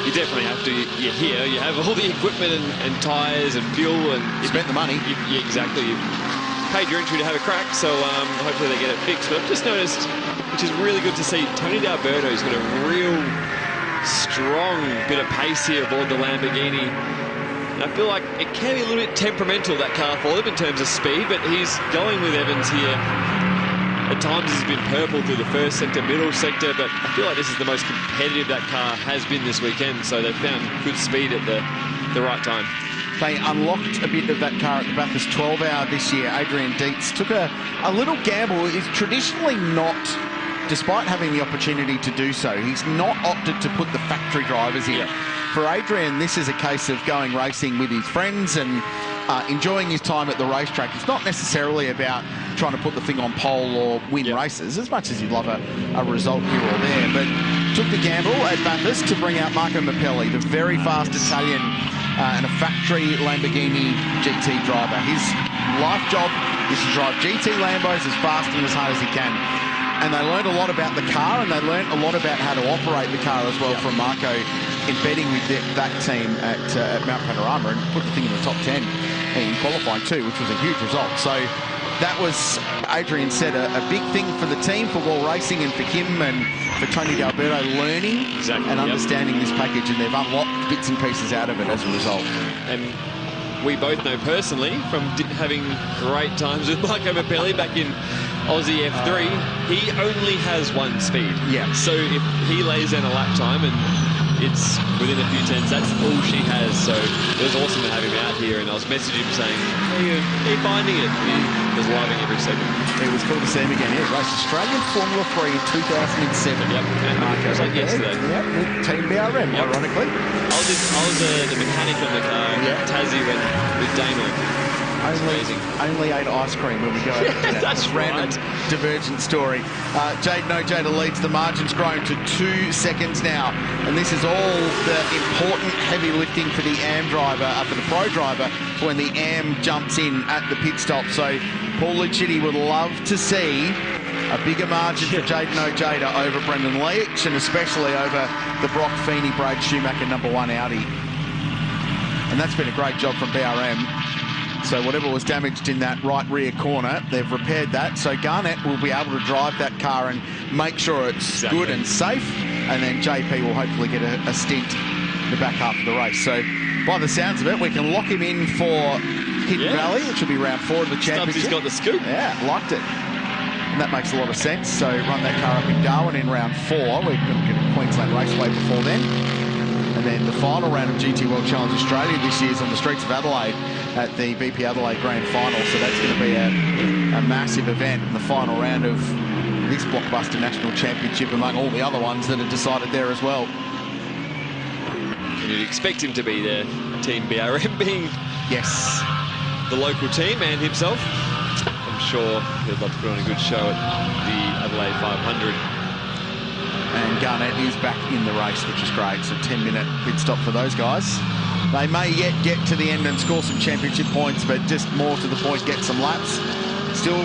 You definitely have to. You're here, you have all the equipment and tyres and fuel, and spent the money. Yeah, exactly. You've paid your entry to have a crack, so hopefully they get it fixed. But I've just noticed, which is really good to see, Tony D'Alberto's got a real strong bit of pace here aboard the Lamborghini. And I feel like it can be a little bit temperamental, that car, for them in terms of speed, but he's going with Evans here. At times he's been purple through the first sector, middle sector, but I feel like this is the most competitive that car has been this weekend, so they've found good speed at the right time. They unlocked a bit of that car at the Bathurst 12 Hour this year. Adrian Dietz took a little gamble. He's traditionally not, despite having the opportunity to do so, he's not opted to put the factory drivers in. For Adrian, this is a case of going racing with his friends and enjoying his time at the racetrack. It's not necessarily about trying to put the thing on pole or win races, as much as you'd love a result here or there. But took the gamble at Bathurst to bring out Marco Mappelli, the very fast Italian and a factory Lamborghini GT driver. His life job is to drive GT Lambos as fast and as hard as he can. And they learned a lot about the car, and they learned a lot about how to operate the car as well from Marco, embedding with that team at Mount Panorama, and put the thing in the top 10 in qualifying too, which was a huge result. So that was, Adrian said, a big thing for the team, for Wall Racing and for him and for Tony D'Alberto, learning and understanding this package, and they've unlocked bits and pieces out of it as a result. And we both know personally from having great times with Marco Mappelli back in Aussie F3, he only has one speed. So if he lays down a lap time and it's within a few tenths, that's all she has. So it was awesome to have him out here, and I was messaging him saying, are you finding it? He was loving every second. It was cool to see him again. He raced Australian Formula 3 in 2007. And Marco was like yesterday. With Team BRM, ironically. I was the mechanic on the car in Tassie with Damo. Only ate ice cream when we go over to That's random divergent story. Jaden Ojeda leads. The margin's grown to 2 seconds now, and this is all the important heavy lifting for the AM driver, for the pro driver, when the AM jumps in at the pit stop. So Paul Lucitti would love to see a bigger margin for Jaden Ojeda over Brendan Leach, and especially over the Brock Feeney, Brad Schumacher #1 Audi. and that's been a great job from BRM. So whatever was damaged in that right rear corner, they've repaired that. So Garnett will be able to drive that car and make sure it's good and safe, and then JP will hopefully get a stint in the back half of the race. So by the sounds of it, we can lock him in for Hidden Valley, which will be round 4 of the championship. Stubbsy's got the scoop. Yeah, liked it. And that makes a lot of sense. So run that car up in Darwin in round 4. We're going to get a Queensland Raceway before then. And then the final round of GT World Challenge Australia this year is on the streets of Adelaide at the BP Adelaide Grand Final. So that's going to be a massive event in the final round of this blockbuster national championship, among all the other ones that are decided there as well. You'd expect him to be there, Team BRM being the local team and himself. I'm sure he'd love to put on a good show at the Adelaide 500. And Garnett is back in the race, which is great. So 10-minute pit stop for those guys. They may yet get to the end and score some championship points, but just more to the point, get some laps. Still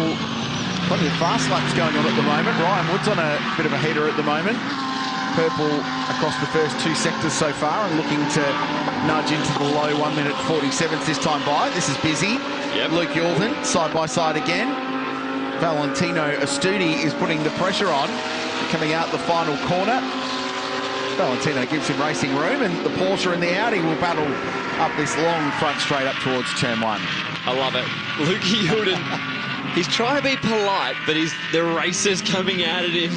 plenty of fast laps going on at the moment. Ryan Wood's on a bit of a heater at the moment. Purple across the first 2 sectors so far and looking to nudge into the low 1 minute 47th this time by. This is busy. Luke Youlden side by side again. Valentino Astudi is putting the pressure on, coming out the final corner. Valentino gives him racing room, and the Porsche and the Audi will battle up this long front straight up towards turn 1. I love it. Luke Youlden, he's trying to be polite, but the racer's coming at him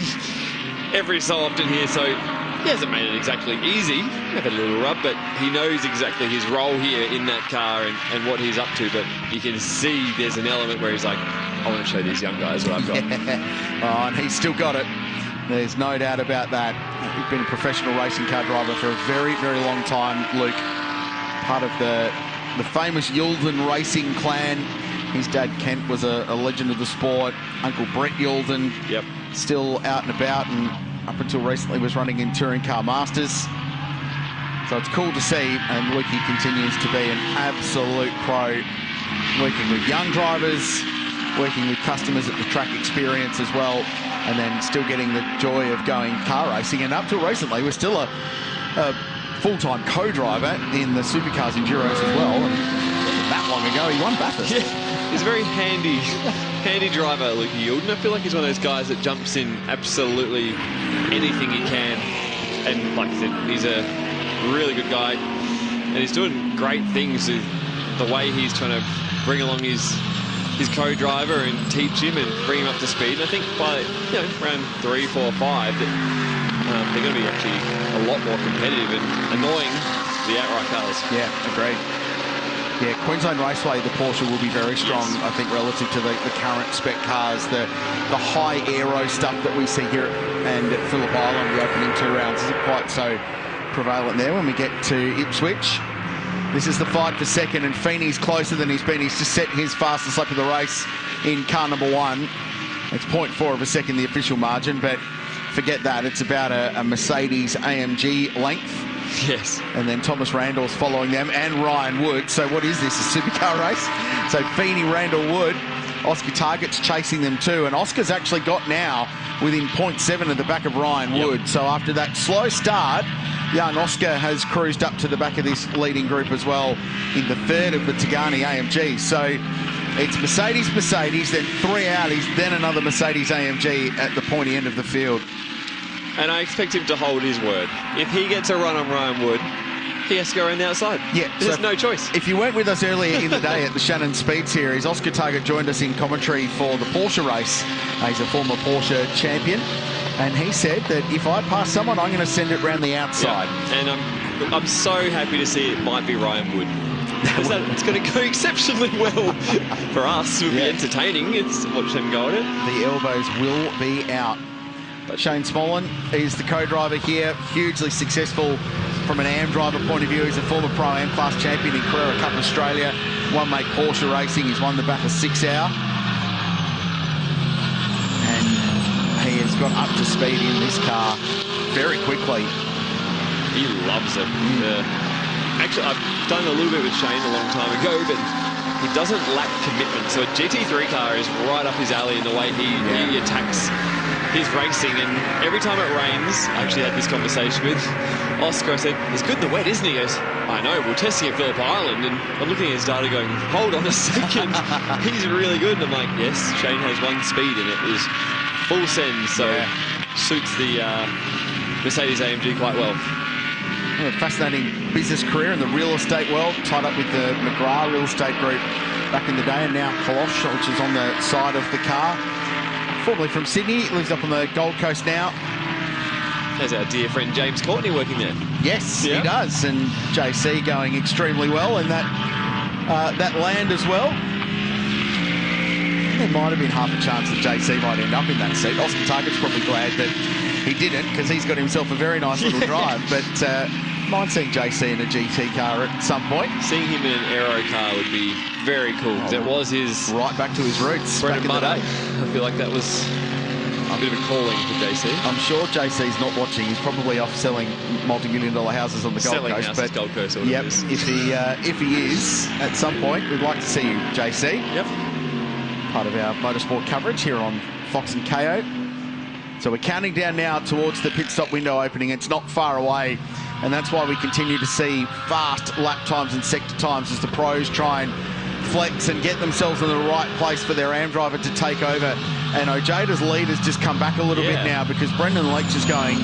every so often here, so he hasn't made it exactly easy. He's had a little rub, but he knows exactly his role here in that car and what he's up to. But you can see there's an element where he's like, I want to show these young guys what I've got. Oh, and he's still got it. There's no doubt about that. He's been a professional racing car driver for a very, very long time, Luke. Part of the famous Youlden racing clan. His dad, Kent, was a legend of the sport. Uncle Brett Youlden, still out and about, and up until recently was running in Touring Car Masters. So it's cool to see, and Lukey continues to be an absolute pro, working with young drivers, working with customers at the track experience as well, and then still getting the joy of going car racing. And up till recently, we're still a full-time co-driver in the Supercars Enduros as well. And that long ago, he won Bathurst. Yeah, he's a very handy driver, Lukey Youlden. I feel like he's one of those guys that jumps in absolutely anything he can. And like I said, he's a really good guy, and he's doing great things with the way he's trying to bring along his co-driver and teach him and bring him up to speed. And I think by round 3, 4, 5, that they're going to be actually a lot more competitive and annoying the outright cars. Yeah, agreed. Yeah, Queensland Raceway, the Porsche will be very strong, I think, relative to the current spec cars. The high aero stuff that we see here and at Phillip Island, the opening 2 rounds, isn't quite so prevalent there. When we get to Ipswich, this is the fight for second, and Feeney's closer than he's been. He's just set his fastest lap of the race in car number 1. It's 0.4 of a second, the official margin, but forget that. It's about a Mercedes AMG length. Yes. And then Thomas Randall's following them, and Ryan Wood. So what is this, a supercar race? So Feeney, Randall, Wood. Oscar Target's chasing them too, and Oscar's actually got now within 0.7 of the back of Ryan Wood. So after that slow start, young Oscar has cruised up to the back of this leading group as well in the 3rd of the Tigani AMG. So it's Mercedes, then 3 Audis, then another Mercedes AMG at the pointy end of the field. And I expect him to hold his word. If he gets a run on Ryan Wood, he has to go around the outside. Yeah, there's no choice. If you weren't with us earlier in the day at the Shannons Speed Series, Oscar Target joined us in commentary for the Porsche race. He's a former Porsche champion, and he said that if I pass someone, I'm going to send it round the outside. Yeah. And I'm so happy to see it might be Ryan Wood. Because it's going to go exceptionally well for us. It'll be entertaining. It's watch them go at it. The elbows will be out. But Shane Smolin is the co-driver here, hugely successful from an AM driver point of view. He's a former Pro-Am class champion in Carrera Cup Australia, won Make Porsche Racing, he's won the Bathurst 6 Hour. And he has got up to speed in this car very quickly. He loves it. Actually, I've done a little bit with Shane a long time ago, but he doesn't lack commitment. So a GT3 car is right up his alley in the way he attacks his racing, and every time it rains, I actually had this conversation with Oscar. I said, it's good in the wet, isn't he? He goes, I know, we're testing at Phillip Island, and I'm looking at his data going, hold on a second, he's really good. And I'm like, yes, Shane has one speed, and it is full send, so suits the Mercedes AMG quite well. A fascinating business career in the real estate world, tied up with the McGrath Real Estate Group back in the day, and now Colosh, which is on the side of the car. Formerly from Sydney, lives up on the Gold Coast now. There's our dear friend James Courtney working there. Yes, he does, and JC going extremely well in that land as well. There might have been half a chance that JC might end up in that seat. Austin Target's probably glad that he didn't, because he's got himself a very nice little drive. But mind seeing JC in a GT car at some point. Seeing him in an aero car would be very cool. That was his right back to his roots. Bread and butter. I feel like that was a bit of a calling for JC. I'm sure JC's not watching. He's probably off selling multi-million-dollar houses on the Gold Coast. But Gold Coast. Yep, if he is at some point, we'd like to see you, JC. Yep. Part of our motorsport coverage here on Fox and KO. So we're counting down now towards the pit stop window opening. It's not far away, and that's why we continue to see fast lap times and sector times as the pros try and flex and get themselves in the right place for their AM driver to take over. And Ojada's lead has just come back a little bit now, because Brendan Leach is going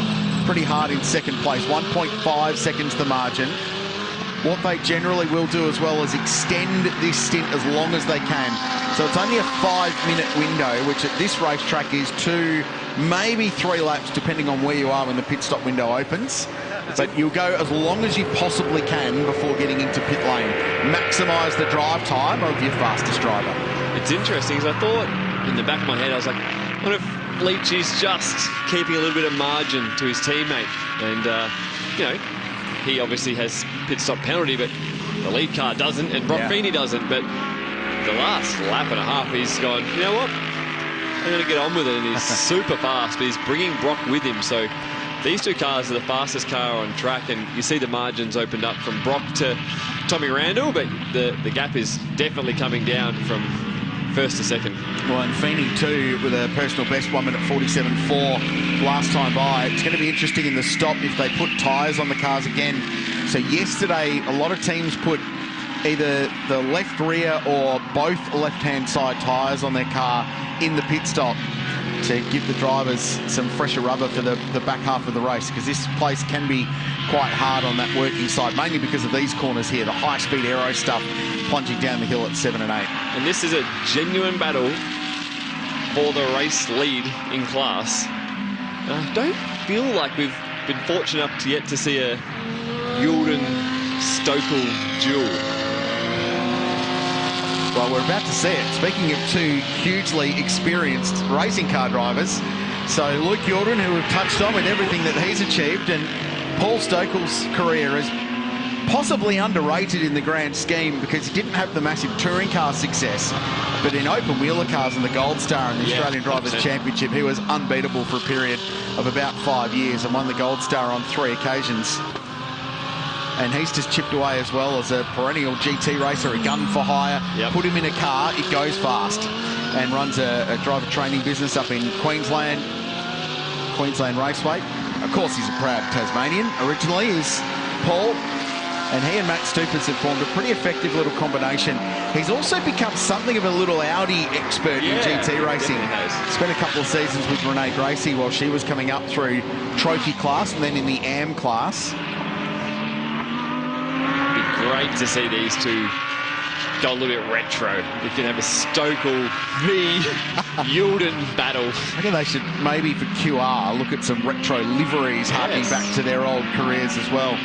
pretty hard in second place. 1.5 seconds the margin. What they generally will do as well is extend this stint as long as they can. So it's only a 5-minute window, which at this racetrack is 2, maybe 3 laps, depending on where you are when the pit stop window opens. But you'll go as long as you possibly can before getting into pit lane. Maximise the drive time of your fastest driver. It's interesting, because I thought in the back of my head, I was like, what if Leach is just keeping a little bit of margin to his teammate? And, you know, he obviously has pit stop penalty, but the lead car doesn't, and Brock Feeney doesn't. But the last lap and a half, he's gone, you know what? I'm going to get on with it, and he's super fast, but he's bringing Brock with him. So these two cars are the fastest car on track, and you see the margins opened up from Brock to Tommy Randall, but the gap is definitely coming down from first to second. Well, and Feeney too, with a personal best 1 minute 47.4 last time by. It's going to be interesting in the stop if they put tyres on the cars again. So yesterday, a lot of teams put either the left rear or both left-hand side tyres on their car in the pit stop to give the drivers some fresher rubber for the back half of the race, because this place can be quite hard on that working side, mainly because of these corners here, the high-speed aero stuff plunging down the hill at 7 and 8. And this is a genuine battle for the race lead in class. And I don't feel like we've been fortunate enough to yet to see a Youlden-Stokel duel. Well, we're about to see it. Speaking of two hugely experienced racing car drivers, so Luke Youlden, who we've touched on with everything that he's achieved, and Paul Stokel's career is possibly underrated in the grand scheme, because he didn't have the massive touring car success, but in open wheeler cars and the Gold Star and the Australian Drivers' Championship, he was unbeatable for a period of about 5 years and won the Gold Star on 3 occasions. And he's just chipped away as well as a perennial GT racer, a gun for hire. Put him in a car, it goes fast, and runs a driver training business up in Queensland Raceway. Of course, he's a proud Tasmanian. Originally is Paul, and he and Matt Stupers have formed a pretty effective little combination. He's also become something of a little Audi expert in GT racing. Spent a couple of seasons with Renee Gracie while she was coming up through trophy class and then in the AM class. Great to see these two go a little bit retro. We can have a Stokel v Youlden battle. I think they should maybe for QR look at some retro liveries harking back to their old careers as well.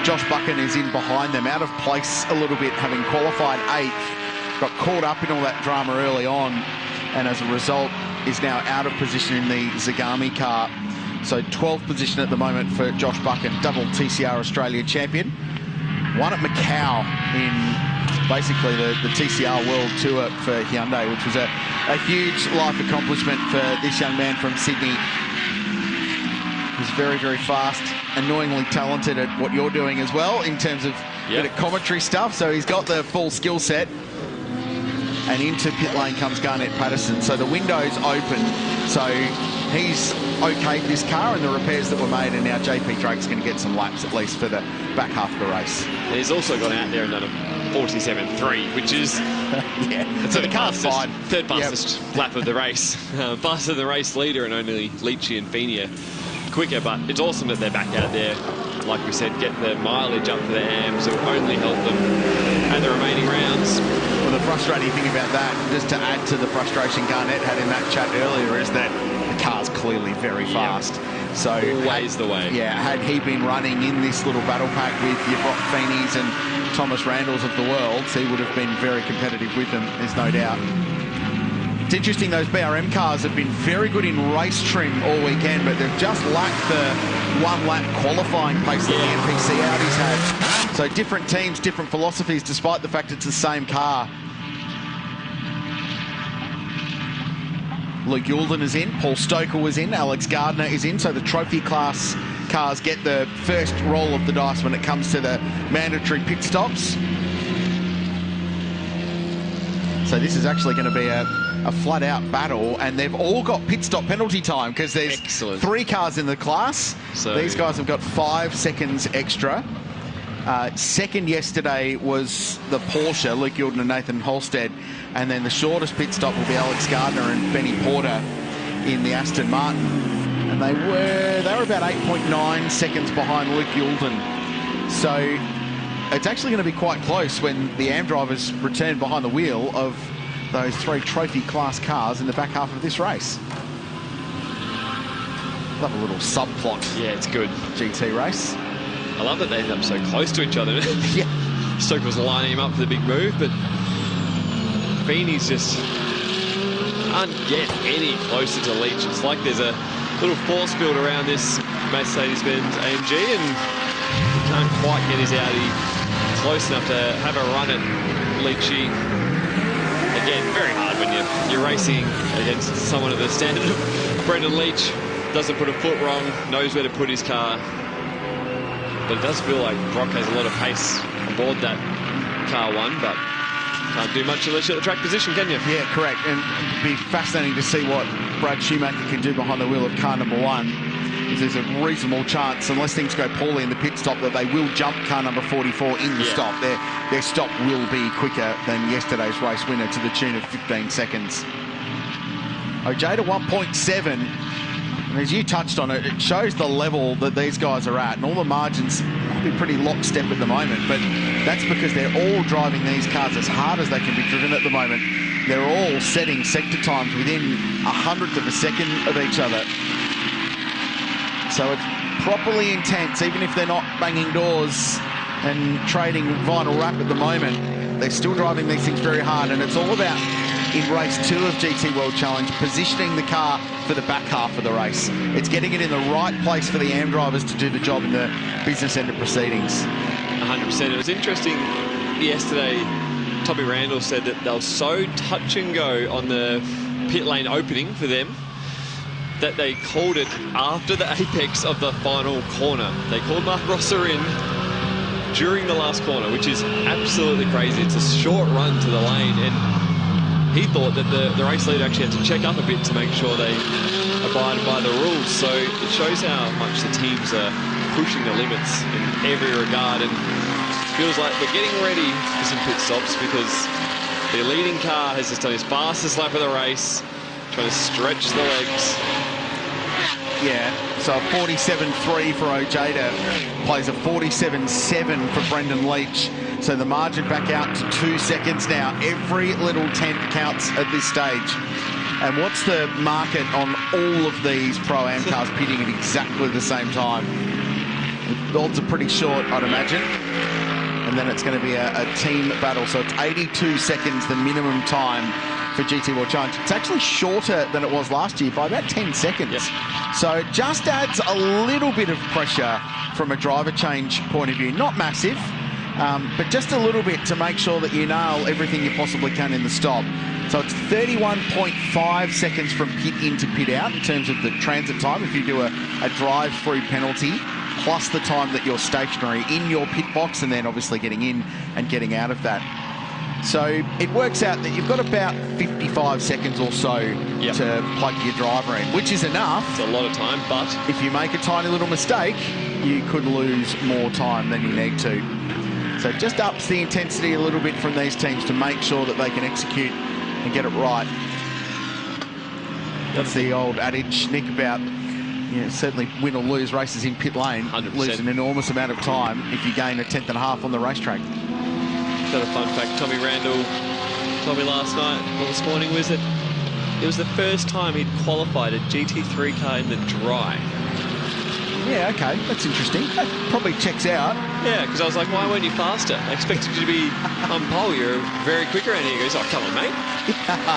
Josh Buchan is in behind them, out of place a little bit, having qualified 8th. Got caught up in all that drama early on, and as a result is now out of position in the Zagami car. So 12th position at the moment for Josh Buchan, double TCR Australia champion. Won at Macau in basically the TCR World Tour for Hyundai, which was a huge life accomplishment for this young man from Sydney. He's very, very fast, annoyingly talented at what you're doing as well in terms of bit of commentary stuff. So he's got the full skill set. And into pit lane comes Garnett Patterson. So the window's open. So he's okayed this car and the repairs that were made, and now JP Drake's going to get some laps at least for the back half of the race. And he's also gone out there and done a 47.3, which is So the car's fine. Third fastest lap of the race. Faster than the race leader, and only Leachy and Feeney are quicker, but it's awesome that they're back out there. Like we said, get the mileage up for the AMs. It will only help them at the remaining rounds. Well, the frustrating thing about that, just to add to the frustration Garnett had in that chat earlier, is that the car's clearly very fast. So always the way. Yeah, had he been running in this little battle pack with your Brock Feeneys and Thomas Randalls of the world, he would have been very competitive with them, there's no doubt. It's interesting, those BRM cars have been very good in race trim all weekend, but they've just lacked the one-lap qualifying pace that the NPC Audis had. So different teams, different philosophies, despite the fact it's the same car. Luke Youlden is in, Paul Stoker was in, Alex Gardner is in, so the trophy class cars get the first roll of the dice when it comes to the mandatory pit stops. So this is actually going to be a flat-out battle, and they've all got pit stop penalty time because there's 3 cars in the class. So these guys have got 5 seconds extra. Second yesterday was the Porsche, Luke Youlden and Nathan Holstead, and then the shortest pit stop will be Alex Gardner and Benny Porter in the Aston Martin. And they were about 8.9 seconds behind Luke Youlden. So it's actually going to be quite close when the AM drivers return behind the wheel of those 3 trophy class cars in the back half of this race. Love a little subplot. Yeah, it's good. GT race. I love that they end up so close to each other. Yeah. Stoker was lining him up for the big move, but Feeney's just can't get any closer to Leach. It's like there's a little force field around this Mercedes-Benz AMG, and he can't quite get his Audi close enough to have a run at Leachy. Again, very hard when you're racing against someone of the standard of Brendan Leach. Doesn't put a foot wrong, knows where to put his car. But it does feel like Brock has a lot of pace aboard that car 1, but can't do much unless you're at the track position, can you? Yeah, correct. And it'd be fascinating to see what Brad Schumacher can do behind the wheel of car number 1. There's a reasonable chance, unless things go poorly in the pit stop, that they will jump car number 44 in the stop. Their stop will be quicker than yesterday's race winner to the tune of 15 seconds. Ojeda 1.7. And as you touched on it, it shows the level that these guys are at, and all the margins will be pretty lockstep at the moment, but that's because they're all driving these cars as hard as they can be driven at the moment. They're all setting sector times within 100th of a second of each other. So it's properly intense, even if they're not banging doors and trading vinyl wrap at the moment. They're still driving these things very hard, and it's all about, in race 2 of GT World Challenge, positioning the car for the back half of the race. It's getting it in the right place for the AM drivers to do the job in the business end of proceedings. 100%. It was interesting yesterday, Tommy Randall said that they were so touch and go on the pit lane opening for them that they called it after the apex of the final corner. They called Mark Rosser in during the last corner, which is absolutely crazy. It's a short run to the lane, and he thought that the race leader actually had to check up a bit to make sure they abided by the rules. So it shows how much the teams are pushing the limits in every regard, and it feels like they're getting ready for some pit stops because their leading car has just done his fastest lap of the race, trying to stretch the legs. Yeah, so a 47.3 for Ojeda, plays a 47.7 for Brendan Leach. So the margin back out to 2 seconds now. Every little tenth counts at this stage. And what's the market on all of these Pro-Am cars pitting at exactly the same time? The odds are pretty short, I'd imagine. And then it's going to be a team battle. So it's 82 seconds, the minimum time for GT World Challenge. It's actually shorter than it was last year by about 10 seconds. Yep. So it just adds a little bit of pressure from a driver change point of view. Not massive, but just a little bit to make sure that you nail everything you possibly can in the stop. So it's 31.5 seconds from pit in to pit out in terms of the transit time if you do a drive-through penalty, plus the time that you're stationary in your pit box and then obviously getting in and getting out of that. So it works out that you've got about 55 seconds or so to plug your driver in, which is enough. It's a lot of time, but if you make a tiny little mistake, you could lose more time than you need to. So it just ups the intensity a little bit from these teams to make sure that they can execute and get it right. That's the old adage, Nick, about certainly win or lose races in pit lane. 100%. Lose an enormous amount of time if you gain a 10th and a half on the racetrack. Another fun fact, Tommy Randall told me last night or this morning was that it was the first time he'd qualified a GT3 car in the dry. Yeah, okay, that's interesting. That probably checks out. Yeah, because I was like, why weren't you faster? I expected you to be on pole. You're very quick around here. He goes, oh, come on, mate.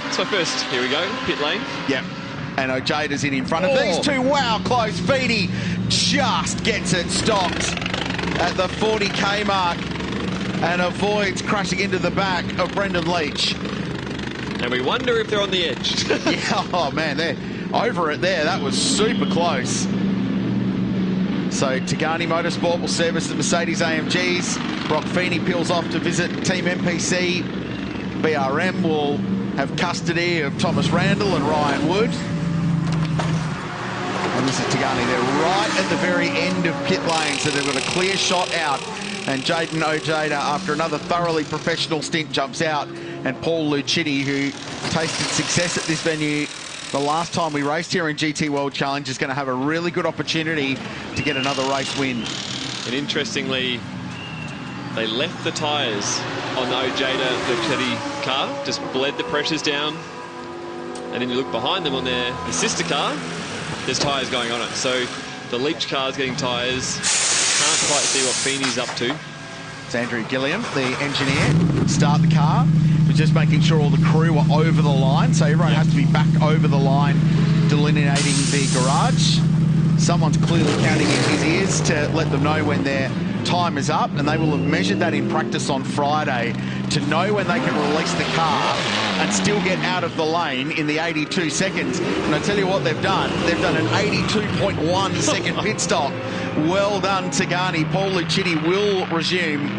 It's my first. Here we go, pit lane. Yep. And Ojada's in front of these two. Wow, close. Feedy just gets it stopped at the 40k mark and avoids crashing into the back of Brendan Leach. And we wonder if they're on the edge. Yeah, oh man, they're over it there. That was super close. So Tagani Motorsport will service the Mercedes AMGs. Brock Feeney peels off to visit Team MPC. BRM will have custody of Thomas Randall and Ryan Wood. And this is Tagani. They're right at the very end of pit lane, so they've got a clear shot out. And Jaden Ojeda, after another thoroughly professional stint, jumps out. And Paul Lucitti, who tasted success at this venue the last time we raced here in GT World Challenge, is going to have a really good opportunity to get another race win. And interestingly, they left the tyres on the Ojeda Lucitti car, just bled the pressures down. And then you look behind them on their sister car, there's tyres going on it. So the Leach car's getting tyres. Can't quite see what Feeney's up to. It's Andrew Gilliam, the engineer, start the car. We're just making sure all the crew are over the line, so everyone has to be back over the line, delineating the garage. Someone's clearly counting in his ears to let them know when their time is up, and they will have measured that in practice on Friday to know when they can release the car and still get out of the lane in the 82 seconds. And I tell you what they've done. They've done an 82.1 second pit stop. Well done, Tagani. Paul Lucitti will resume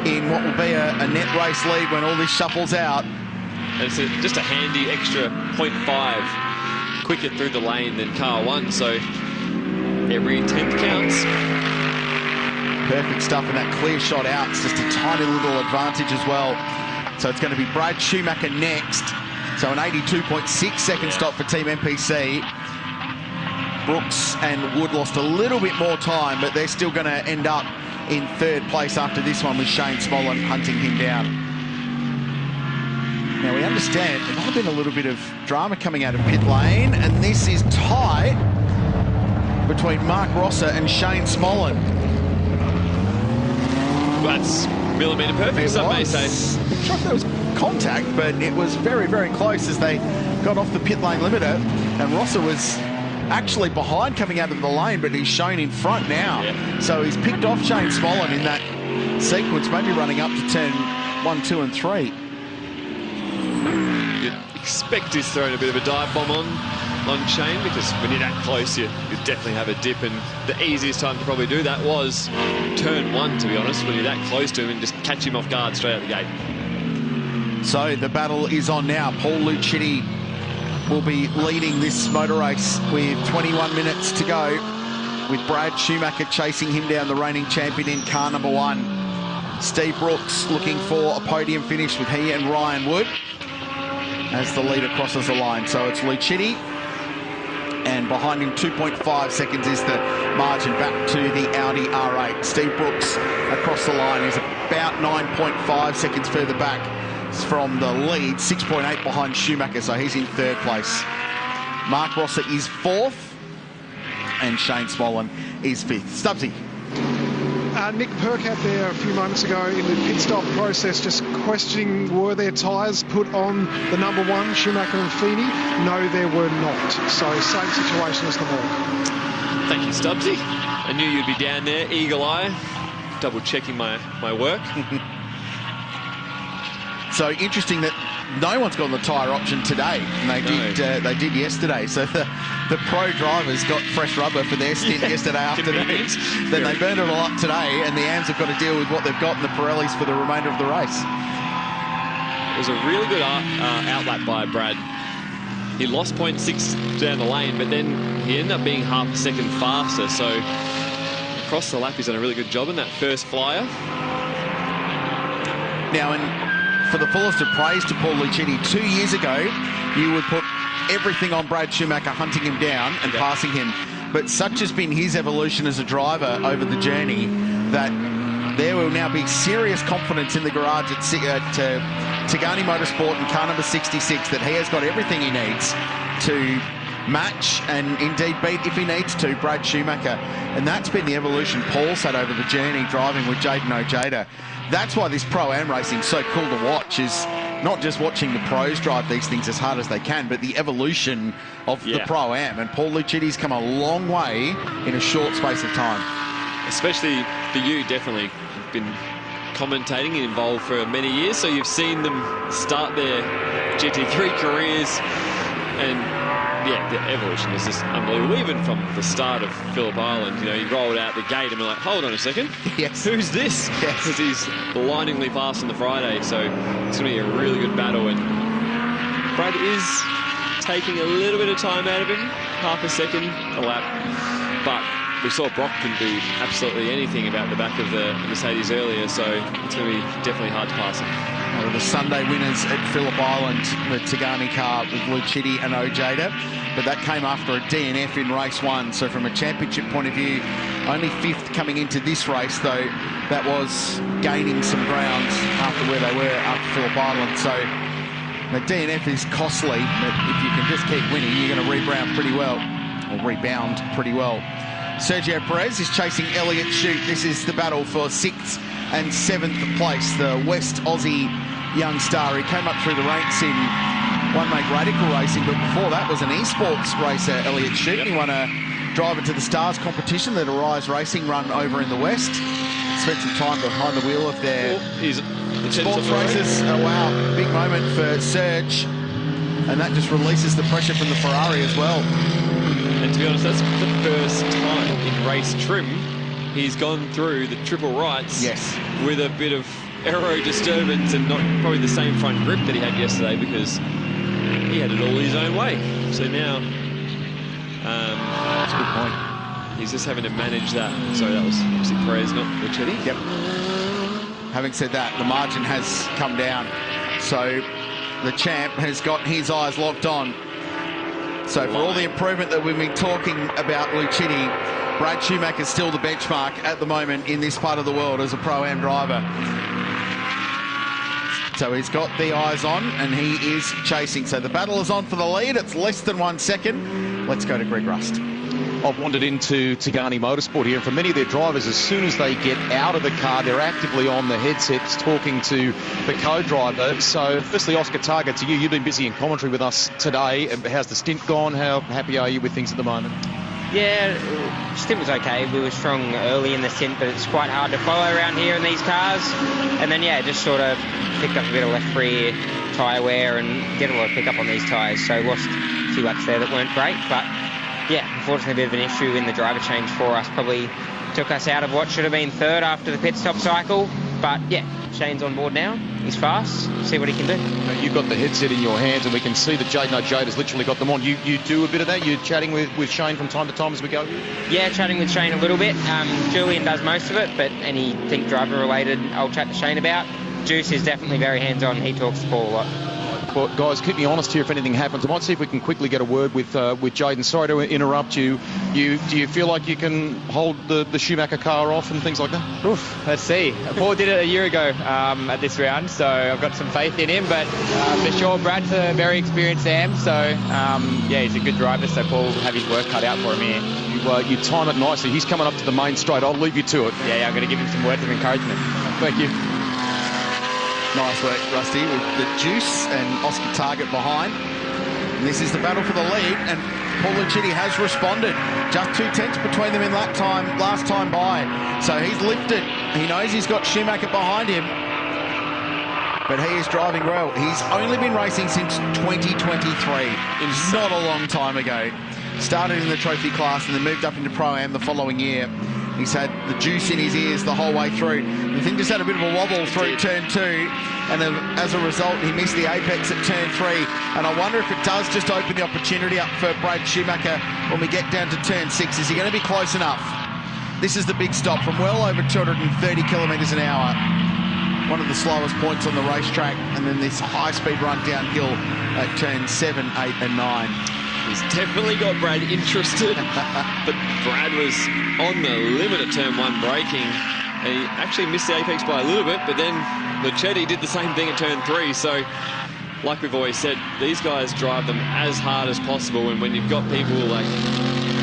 in what will be a net race lead when all this shuffles out. And it's just a handy extra 0.5 quicker through the lane than car one, so every 10th counts. Perfect stuff, and that clear shot out. It's just a tiny little advantage as well. So it's going to be Brad Schumacher next. So an 82.6 second stop for Team MPC. Brooks and Wood lost a little bit more time, but they're still going to end up in third place after this one with Shane Smollen hunting him down. Now we understand there might have been a little bit of drama coming out of pit lane, and this is tight between Mark Rosser and Shane Smollen. That's millimetre perfect, some may say. I'm sure there was contact, but it was very, very close as they got off the pit lane limiter, and Rosser was actually behind coming out of the lane, but he's shown in front now. Yeah. So he's picked off Shane Smollen in that sequence, maybe running up to turn 1, 2 and 3. You'd expect he's thrown a bit of a dive bomb on Shane, because when you're that close, you definitely have a dip, and the easiest time to probably do that was turn 1, to be honest, when you're that close to him and just catch him off guard straight out the gate. So the battle is on now. Paul Lucitti will be leading this motor race with 21 minutes to go, with Brad Schumacher chasing him down, the reigning champion in car number 1. Steve Brooks looking for a podium finish with he and Ryan Wood as the leader crosses the line. So it's Lucitti, and behind him 2.5 seconds is the margin back to the Audi R8. Steve Brooks across the line is about 9.5 seconds further back from the lead, 6.8 behind Schumacher, so he's in third place. Mark Rosser is 4th, and Shane Smollen is 5th. Stubbsy. Nick Percat there a few moments ago in the pit stop process, just questioning were there tyres put on the number 1, Schumacher and Feeney? No, there were not. So same situation as the morning. Thank you, Stubbsy. I knew you'd be down there, eagle eye, double checking my work. So interesting that no one's got on the tyre option today, and they did yesterday. So the pro drivers got fresh rubber for their stint yesterday afternoon. Then they burned it all up today, and the AMs have got to deal with what they've got in the Pirellis for the remainder of the race. was a really good outlap by Brad. He lost 0.6 down the lane, but then he ended up being half a second faster. So across the lap, he's done a really good job in that first flyer. Now, and for the fullest of praise to Paul Lucchetti, 2 years ago, you would put everything on Brad Schumacher hunting him down and passing him. But such has been his evolution as a driver over the journey that there will now be serious confidence in the garage at Tigani Motorsport and car number 66 that he has got everything he needs to match and indeed beat, if he needs to, Brad Schumacher. And that's been the evolution Paul's had over the journey driving with Jayden Ojeda. That's why this Pro-Am racing is so cool to watch, is not just watching the pros drive these things as hard as they can, but the evolution of the Pro-Am. And Paul Lucchetti's come a long way in a short space of time. Especially for you, definitely. You've been commentating and involved for many years, so you've seen them start their GT3 careers, and yeah, the evolution is just unbelievable. Even from the start of Phillip Island, you know, he rolled out the gate and we're like, hold on a second, who's this? Because he's blindingly fast on the Friday, so it's going to be a really good battle. And Brad is taking a little bit of time out of him, half a second a lap, but we saw Brock can do absolutely anything about the back of the Mercedes earlier, so it's going to be definitely hard to pass him. One of the Sunday winners at Phillip Island, the Tigani car with Lucchetti and Ojeda, but that came after a DNF in race 1. So from a championship point of view, only 5th coming into this race, though that was gaining some ground after where they were after Phillip Island. So the DNF is costly, but if you can just keep winning, you're going to rebound pretty well. Sergio Perez is chasing Elliott Shute. This is the battle for 6th and 7th place. The West Aussie young star. He came up through the ranks in One Make Radical Racing, but before that was an esports racer, Elliott Shute. He won a Driver to the Stars competition that Arise Racing run over in the West. Spent some time behind the wheel of their sports races. Oh, wow, big moment for Serge. And that just releases the pressure from the Ferrari as well. And to be honest, that's the first time in race trim he's gone through the triple rights with a bit of aero disturbance and not probably the same front grip that he had yesterday, because he had it all his own way. So now that's a good point. He's just having to manage that. Sorry, that was obviously Perez, not Lucchetti. Yep. Having said that, the margin has come down. So the champ has got his eyes locked on. So for all the improvement that we've been talking about Lucchetti, Brad Schumacher is still the benchmark at the moment in this part of the world as a Pro-Am driver. So he's got the eyes on and he is chasing. So the battle is on for the lead. It's less than 1 second. Let's go to Greg Rust. I've wandered into Tigani Motorsport here, and for many of their drivers, as soon as they get out of the car, they're actively on the headsets talking to the co-driver. So firstly, Oscar Targa, to you, you've been busy in commentary with us today. How's the stint gone? How happy are you with things at the moment? Yeah, stint was okay. We were strong early in the stint, but it's quite hard to follow around here in these cars. And then, yeah, just sort of picked up a bit of left rear tyre wear and get a lot of pickup on these tyres. So lost a few laps there that weren't great, but yeah, unfortunately a bit of an issue in the driver change for us. Probably took us out of what should have been third after the pit stop cycle. But yeah, Shane's on board now. He's fast. See what he can do. You've got the headset in your hands, and we can see that Jayden Ojada's literally got them on. You do a bit of that? You're chatting with Shane from time to time as we go? Yeah, chatting with Shane a little bit. Julian does most of it, but anything driver related I'll chat to Shane about. Juice is definitely very hands-on. He talks to Paul a lot. Well, guys, keep me honest here if anything happens. I might see if we can quickly get a word with Jayden. Sorry to interrupt you. Do you feel like you can hold the Schumacher car off and things like that? Oof, let's see. Paul did it a year ago at this round, so I've got some faith in him. But for sure, Brad's a very experienced AM, so yeah, he's a good driver. So Paul will have his work cut out for him here. You time it nicely. He's coming up to the main straight. I'll leave you to it. Yeah, I'm going to give him some words of encouragement. Thank you. Nice work, Rusty, with the Juice and Oscar Target behind. And this is the battle for the lead, and Paul Lucchetti has responded. Just 2/10 between them in lap time, last time by. So he's lifted. He knows he's got Schumacher behind him, but he is driving well. He's only been racing since 2023. It's not a long time ago. Started in the trophy class and then moved up into Pro-Am the following year. He's had the juice in his ears the whole way through. The thing just had a bit of a wobble through turn 2, and as a result, he missed the apex at turn 3. And I wonder if it does just open the opportunity up for Brad Schumacher when we get down to turn 6. Is he going to be close enough? This is the big stop from well over 230 kilometres an hour. One of the slowest points on the racetrack, and then this high-speed run downhill at turn 7, 8 and 9. He's definitely got Brad interested, but Brad was on the limit at turn 1 braking. And he actually missed the apex by a little bit, but then Luchetti did the same thing at turn 3. So, like we've always said, these guys drive them as hard as possible. And when you've got people like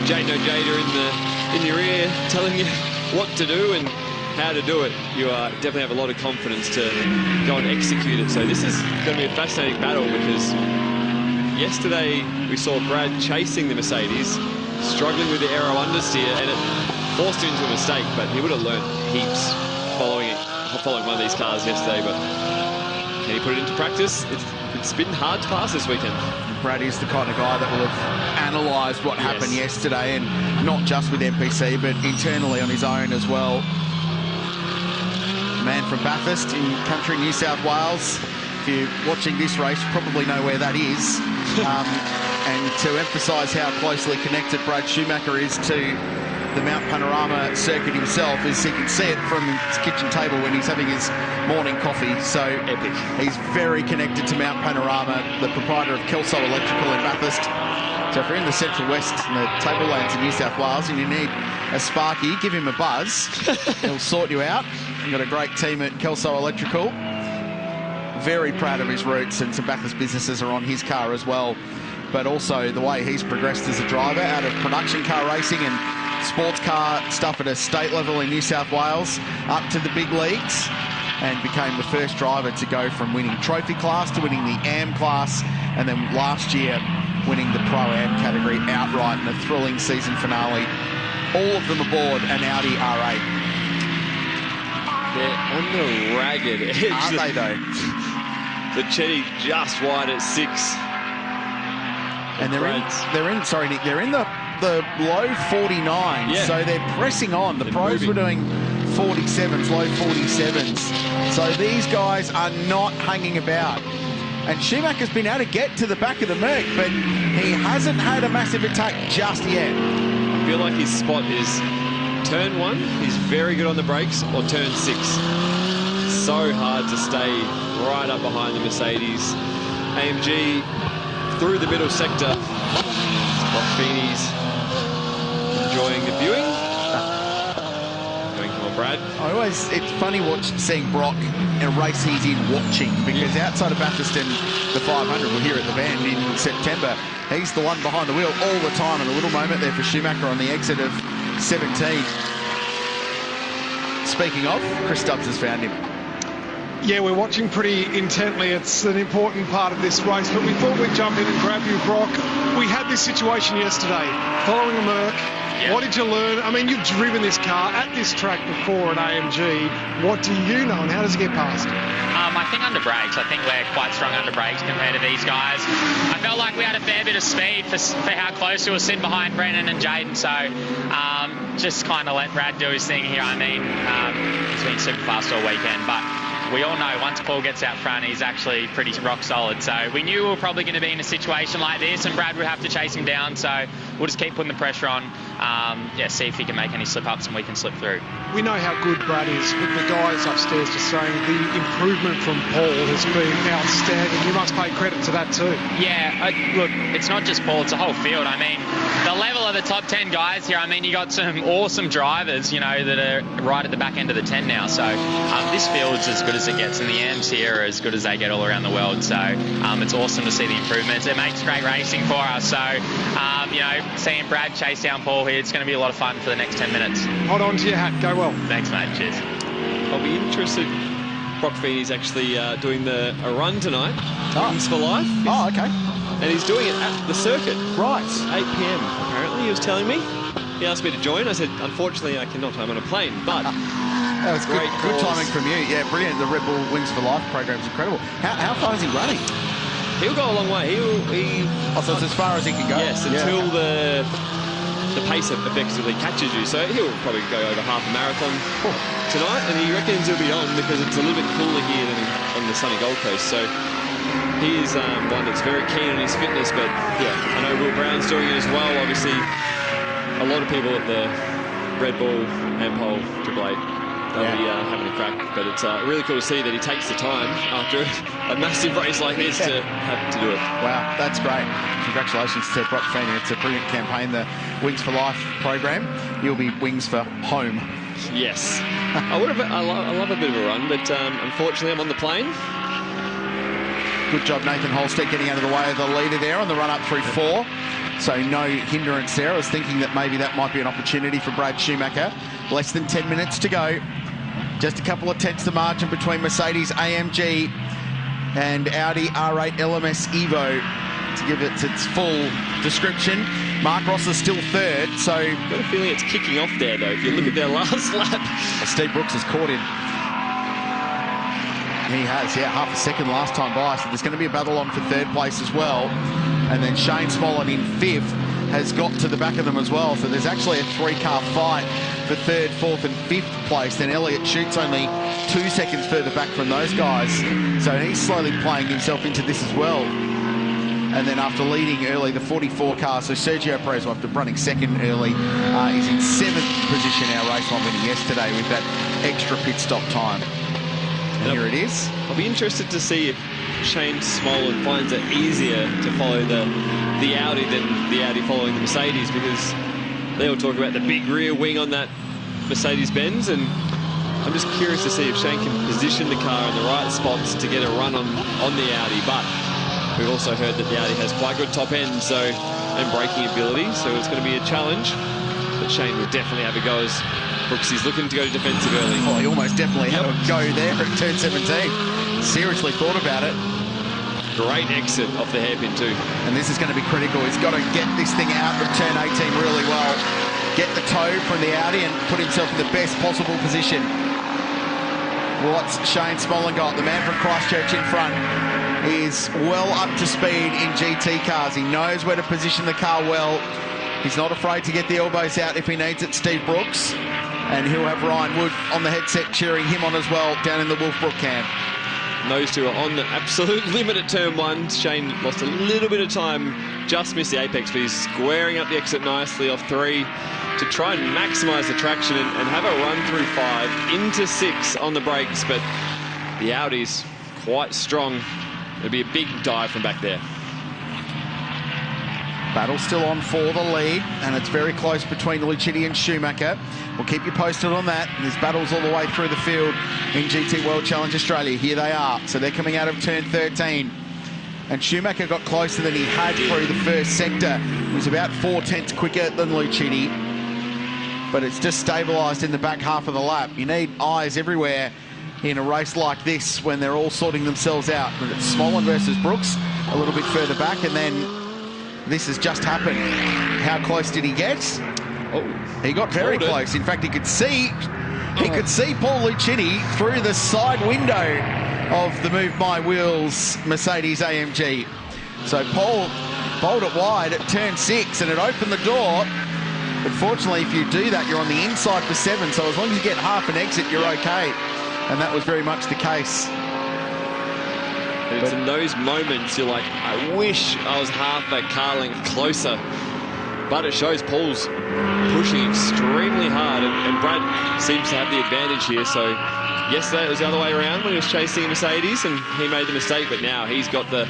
Jada in your ear telling you what to do and how to do it, you definitely have a lot of confidence to go and execute it. So this is going to be a fascinating battle, because yesterday we saw Brad chasing the Mercedes, struggling with the aero understeer, and it forced him into a mistake, but he would have learned heaps following one of these cars yesterday. But can he put it into practice? It's been hard to pass this weekend. Brad is the kind of guy that will have analysed what happened yesterday, and not just with NPC, but internally on his own as well. Man from Bathurst in country New South Wales. If you're watching this race, you probably know where that is. And to emphasise how closely connected Brad Schumacher is to the Mount Panorama circuit himself, is he can see it from his kitchen table when he's having his morning coffee. So epic. He's very connected to Mount Panorama, the proprietor of Kelso Electrical in Bathurst. So if you're in the Central West and the tablelands in New South Wales and you need a sparky, give him a buzz. He'll sort you out. We've got a great team at Kelso Electrical. Very proud of his roots, and some Bathurst businesses are on his car as well. But also the way he's progressed as a driver out of production car racing and sports car stuff at a state level in New South Wales up to the big leagues, and became the first driver to go from winning trophy class to winning the AM class, and then last year winning the Pro-Am category outright in a thrilling season finale. All of them aboard an Audi R8. They're on the ragged edge. Aren't they, though? Luchetti just wide at 6. And they're in the low 49s, so they're pressing on. The pros were doing 47s, low 47s. So these guys are not hanging about. And Schumacher's been able to get to the back of the Merc, but he hasn't had a massive attack just yet. I feel like his spot is turn 1, he's very good on the brakes, or turn 6. So hard to stay right up behind the Mercedes. AMG through the middle sector. Brock-Feeney's enjoying the viewing. Going, come on, Brad. It's funny seeing Brock in a race he's in watching, because outside of Bathurst and the 500, we're here at the Bend in September, he's the one behind the wheel all the time, and a little moment there for Schumacher on the exit of 17. Speaking of, Chris Stubbs has found him. Yeah, we're watching pretty intently. It's an important part of this race, but we thought we'd jump in and grab you, Brock. We had this situation yesterday, following a Merc. Yeah. What did you learn? I mean, you've driven this car at this track before at AMG. What do you know, and how does it get past? I think under brakes. I think we're quite strong under brakes compared to these guys. I felt like we had a fair bit of speed for how close we were sitting behind Brennan and Jaden. So just kind of let Brad do his thing here. I mean, he's been super fast all weekend, but we all know once Paul gets out front, he's actually pretty rock solid. So we knew we were probably going to be in a situation like this, and Brad would have to chase him down. So we'll just keep putting the pressure on. See if he can make any slip-ups and we can slip through. We know how good Brad is, but the guys upstairs just saying the improvement from Paul has been outstanding. You must pay credit to that too. Yeah, look, it's not just Paul, it's a whole field. I mean, the level of the top 10 guys here, I mean, you got some awesome drivers, that are right at the back end of the 10 now. So this field's as good as it gets, and the AMs here are as good as they get all around the world. So it's awesome to see the improvements. It makes great racing for us. So, seeing Brad chase down Paul here, it's going to be a lot of fun for the next 10 minutes. Hold on to your hat. Go well. Thanks, mate. Cheers. I'll be interested. Brock-Feeney's actually doing a run tonight. Wings for Life. Okay. And he's doing it at the circuit. Right. 8 p.m. apparently, he was telling me. He asked me to join. I said, unfortunately, I cannot. I'm on a plane. But that was good timing from you. Yeah, brilliant. The Red Bull Wings for Life program's incredible. How far is he running? He'll go a long way. So it's as far as he can go? Yes, until the the pace effectively catches you. So he'll probably go over half a marathon tonight, and he reckons he'll be on because it's a little bit cooler here than on the sunny Gold Coast. So he is one that's very keen on his fitness, but yeah, I know Will Brown's doing it as well. Obviously, a lot of people at the Red Bull, Ampol, Triple 8, they'll be having a crack. But it's really cool to see that he takes the time after a massive race like this to have to do it. Wow, that's great. Congratulations to Brock Feeney. It's a brilliant campaign, the Wings for Life program. You'll be Wings for Home. Yes. I love a bit of a run, but unfortunately I'm on the plane. Good job, Nathan Holstead, getting out of the way of the leader there on the run-up through 4. So no hindrance there. I was thinking that maybe that might be an opportunity for Brad Schumacher. Less than 10 minutes to go. Just a couple of tenths the margin between Mercedes AMG and Audi R8 LMS Evo to give it its full description. Mark Ross is still third, so... I've got a feeling it's kicking off there, though, if you look at their last lap. Well, Steve Brooks has caught him. He has, yeah, half a second last time by, so there's going to be a battle on for third place as well. And then Shane Smollen in 5th has got to the back of them as well, so there's actually a 3-car fight for 3rd, 4th and 5th place. Then Elliott Chute's only 2 seconds further back from those guys, so he's slowly playing himself into this as well. And then after leading early, the 44 car, so Sergio Perez, after running second early, is in 7th position, our race one winning yesterday with that extra pit stop time. And here it is. I'll be interested to see if Shane Smollen finds it easier to follow the Audi than the Audi following the Mercedes, because they all talk about the big rear wing on that Mercedes-Benz, and I'm just curious to see if Shane can position the car in the right spots to get a run on the Audi. But we've also heard that the Audi has quite good top end and braking ability, so it's going to be a challenge. But Shane will definitely have a go as Brooks is looking to go defensive early. Oh, he almost definitely had a go there at turn 17. Seriously thought about it. Great exit off the hairpin too. And this is going to be critical. He's got to get this thing out of turn 18 really well. Get the toe from the Audi and put himself in the best possible position. What's Shane Smollen got? The man from Christchurch in front is well up to speed in GT cars. He knows where to position the car well. He's not afraid to get the elbows out if he needs it, Steve Brooks. And he'll have Ryan Wood on the headset cheering him on as well down in the Wolfbrook camp. And those two are on the absolute limit at turn 1. Shane lost a little bit of time, just missed the apex, but he's squaring up the exit nicely off 3 to try and maximise the traction and have a run through 5 into 6 on the brakes. But the Audi's quite strong. It'll be a big dive from back there. Battle still on for the lead, and it's very close between Lucchini and Schumacher. We'll keep you posted on that. There's battles all the way through the field in GT World Challenge Australia. Here they are. So they're coming out of turn 13. And Schumacher got closer than he had through the first sector. He was about 4 tenths quicker than Lucchini. But it's just stabilised in the back half of the lap. You need eyes everywhere in a race like this when they're all sorting themselves out. But it's Smollen versus Brooks a little bit further back, and then this has just happened. How close did he get? Oh, he got very close. In fact, he could see Paul Lucchini through the side window of the Move My Wheels Mercedes AMG. So Paul bowled it wide at turn 6, and it opened the door. But fortunately, if you do that, you're on the inside for 7. So as long as you get half an exit, you're okay. And that was very much the case. And it's in those moments you're like, I wish I was half that car length closer. But it shows Paul's pushing extremely hard, and Brad seems to have the advantage here. So yesterday it was the other way around when he was chasing Mercedes and he made the mistake, but now he's got the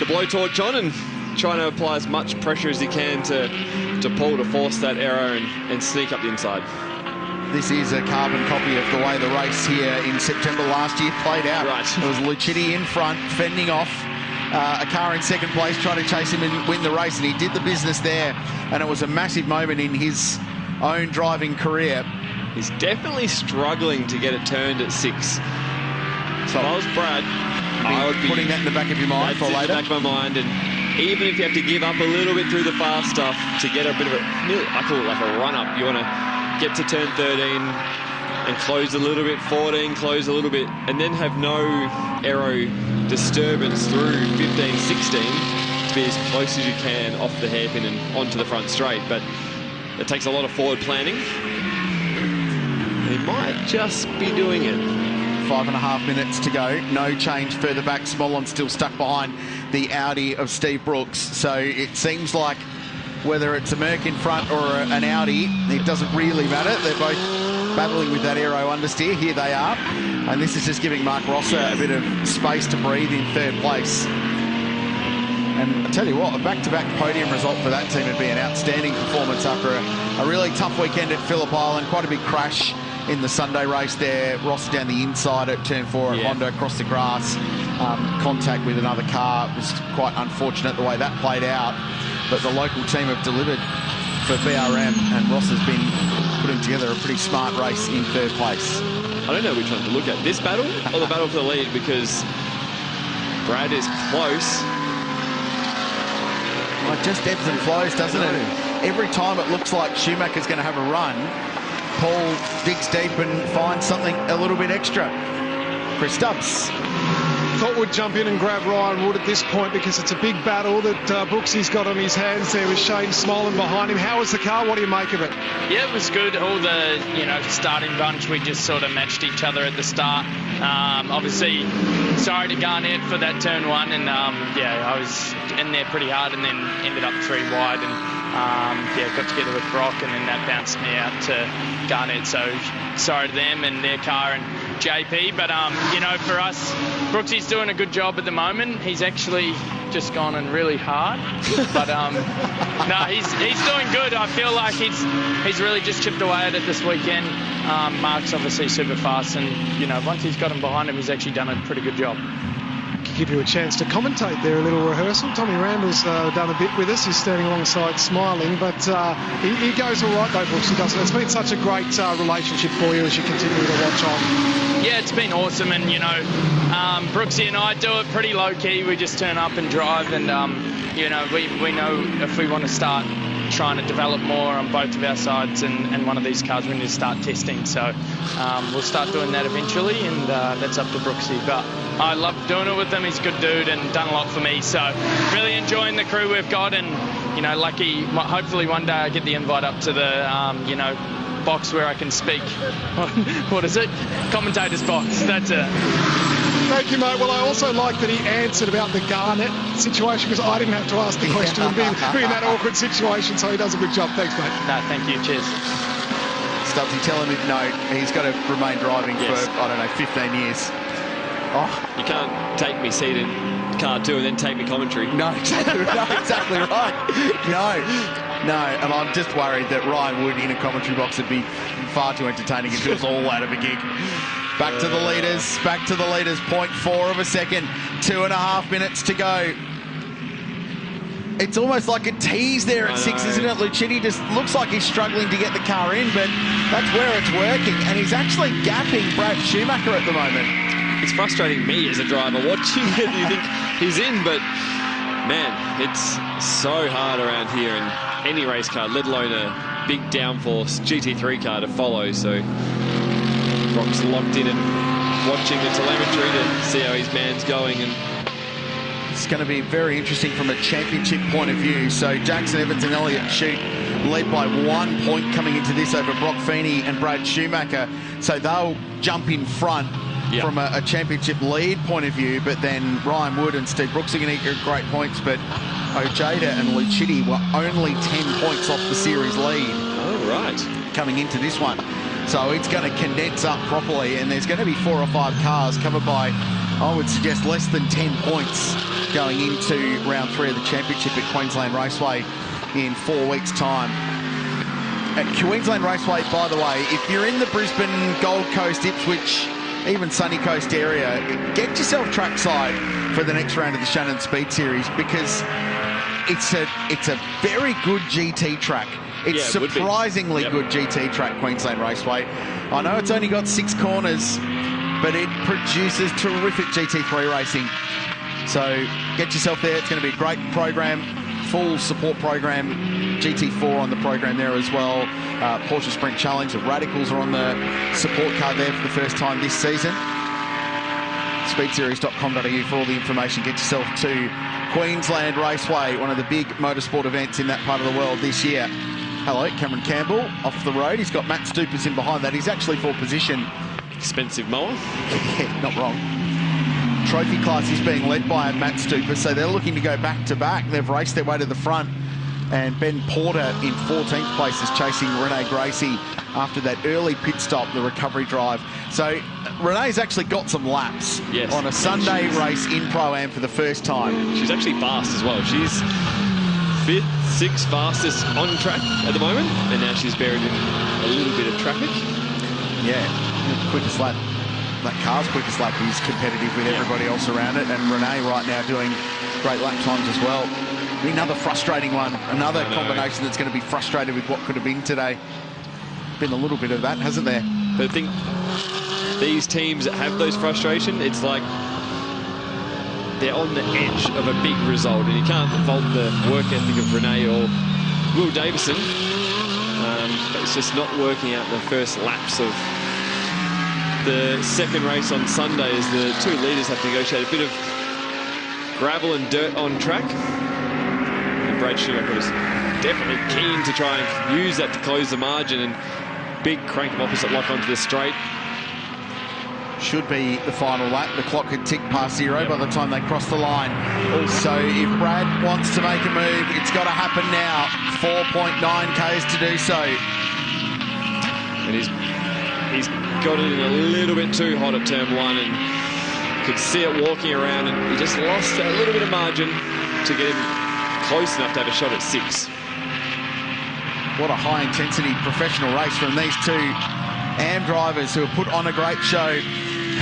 blowtorch on and trying to apply as much pressure as he can to Paul to force that error and sneak up the inside. This is a carbon copy of the way the race here in September last year played out. Right. It was Lucchini in front, fending off a car in second place, trying to chase him and win the race, and he did the business there. And it was a massive moment in his own driving career. He's definitely struggling to get it turned at 6. So if I was Brad, I would be putting that in the back of your mind for later. In the back of my mind, and even if you have to give up a little bit through the fast stuff to get a bit of a, I call it like a run-up. You want to get to turn 13 and close a little bit, 14, close a little bit, and then have no aero disturbance through 15, 16 to be as close as you can off the hairpin and onto the front straight. But It takes a lot of forward planning. He might just be doing it. 5.5 minutes to go. No change further back. Smollen still stuck behind the Audi of Steve Brooks. So it seems like whether it's a Merc in front or an Audi, it doesn't really matter. They're both battling with that aero understeer. Here they are. And this is just giving Mark Rosser a bit of space to breathe in third place. And I tell you what, a back-to-back podium result for that team would be an outstanding performance after a really tough weekend at Phillip Island. Quite a big crash in the Sunday race there. Rosser down the inside at turn 4 at Honda, across the grass. Contact with another car. It was quite unfortunate the way that played out. But the local team have delivered for BRM, and Ross has been putting together a pretty smart race in third place. I don't know which one to look at, this battle or the battle for the lead, because Brad is close. Well, it just ebbs and flows, doesn't it? Every time it looks like Schumacher's going to have a run, Paul digs deep and finds something a little bit extra. Chris Stubbs. Thought would jump in and grab Ryan Wood at this point because it's a big battle that Brooksy's got on his hands there with Shane Smollen behind him. How was the car? What do you make of it? Yeah, it was good. All the, starting bunch, we just sort of matched each other at the start. Obviously, sorry to Garnett for that turn 1, and I was in there pretty hard and then ended up 3 wide and got together with Brock, and then that bounced me out to Garnett. So sorry to them and their car and JP, but for us, Brooksy's doing a good job at the moment. He's actually just gone in really hard, but no, he's doing good. I feel like he's really just chipped away at it this weekend. Mark's obviously super fast, and once he's got him behind him, he's actually done a pretty good job. Give you a chance to commentate there, a little rehearsal. Tommy Randall's done a bit with us. He's standing alongside smiling, but he goes all right though, Brooksy, doesn't it? It's been such a great relationship for you as you continue to watch on. Yeah, it's been awesome, and Brooksy and I do it pretty low key. We just turn up and drive, and we know if we want to start trying to develop more on both of our sides and one of these cars, we need to start testing. So we'll start doing that eventually, and that's up to Brooksy. But I love doing it with him. He's a good dude and done a lot for me. So really enjoying the crew we've got, and lucky. Hopefully one day I get the invite up to the box where I can speak. What is it? Commentator's box. That's it. Thank you, mate. Well, I also like that he answered about the Garnett situation, because I didn't have to ask the question and be in that awkward situation, so he does a good job. Thanks, mate. No, thank you. Cheers. Stubbsy, tell him no, he's got to remain driving for, 15 years. Oh, you can't take me seat in car 2 and then take me commentary. No, exactly right. No, and I'm just worried that Ryan Wood in a commentary box would be far too entertaining if it was all out of a gig. Back to the leaders, 0.4 of a second, 2.5 minutes to go. It's almost like a tease there at 6, isn't it? Lucchini just looks like he's struggling to get the car in, but that's where it's working, and he's actually gapping Brad Schumacher at the moment. It's frustrating me as a driver watching it. You think he's in, but man, it's so hard around here in any race car, let alone a big downforce GT3 car to follow. So Brock's locked in and watching the telemetry to see how his man's going, and it's going to be very interesting from a championship point of view. So Jackson, Evans and Elliott Shute lead by 1 point coming into this over Brock Feeney and Brad Schumacher. So they'll jump in front from a championship lead point of view, but then Ryan Wood and Steve Brooks are going to get great points, but Ojeda and Lucchini were only 10 points off the series lead. Oh, right. Coming into this one. So it's going to condense up properly, and there's going to be 4 or 5 cars covered by, I would suggest, less than 10 points going into round 3 of the championship at Queensland Raceway in 4 weeks' time. At Queensland Raceway, by the way, if you're in the Brisbane, Gold Coast, Ipswich, even Sunny Coast area, get yourself trackside for the next round of the Shannons Speed Series, because it's a very good GT track. It's surprisingly good GT track, Queensland Raceway. I know it's only got 6 corners, but it produces terrific GT3 racing. So get yourself there. It's going to be a great program, full support program. GT4 on the program there as well. Porsche Sprint Challenge. The Radicals are on the support card there for the first time this season. Speedseries.com.au for all the information. Get yourself to Queensland Raceway, one of the big motorsport events in that part of the world this year. Hello, Cameron Campbell off the road. He's got Matt Stupers in behind that. He's actually for position. Expensive mower. Yeah, not wrong. Trophy class is being led by Matt Stupers, so they're looking to go back-to-back. They've raced their way to the front. And Ben Porter in 14th place is chasing Renee Gracie after that early pit stop, the recovery drive. So Renee's actually got some laps on a Sunday race in Pro-Am for the first time. She's actually fast as well. She's 5th, 6th fastest on track at the moment, and now she's buried in a little bit of traffic. Yeah, quickest lap. That car's quickest lap is competitive with everybody else around it, and Renee right now doing great lap times as well. Another frustrating one, another combination that's going to be frustrated with what could have been today. Been a little bit of that, hasn't there? But I think these teams that have those frustrations, it's like they're on the edge of a big result, and you can't fault the work ethic of Renee or Will Davison. But it's just not working out the first laps of the second race on Sunday, as the two leaders have to negotiate a bit of gravel and dirt on track. Brad Schumacher was definitely keen to try and use that to close the margin, and big crank of opposite lock onto the straight. Should be the final lap. The clock had ticked past 0 by the time they crossed the line. So if Brad wants to make a move, it's got to happen now. 4.9 Ks to do so. And he's got it in a little bit too hot at turn 1, and could see it walking around, and he just lost a little bit of margin to get him close enough to have a shot at 6. What a high-intensity professional race from these two AM drivers who have put on a great show.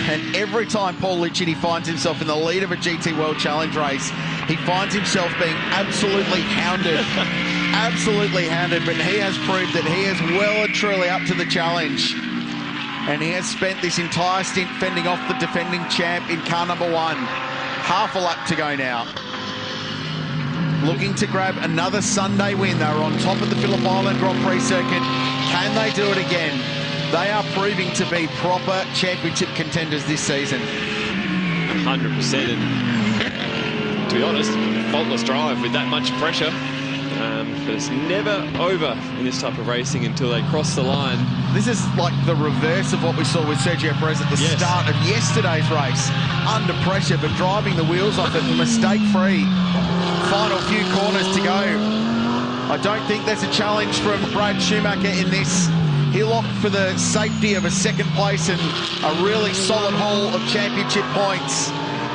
And every time Paul Liccitti finds himself in the lead of a GT World Challenge race, he finds himself being absolutely hounded. Absolutely hounded, but he has proved that he is well and truly up to the challenge. And he has spent this entire stint fending off the defending champ in car number 1. Half a lap to go now. Looking to grab another Sunday win. They were on top of the Phillip Island Grand Prix circuit. Can they do it again? They are proving to be proper championship contenders this season. 100%. And to be honest, faultless drive with that much pressure. But it's never over in this type of racing until they cross the line. This is like the reverse of what we saw with Sergio Perez at the start of yesterday's race. Under pressure, but driving the wheels off it, mistake-free. Final few corners to go. I don't think there's a challenge from Brad Schumacher in this. He'll opt for the safety of a second place and a really solid haul of championship points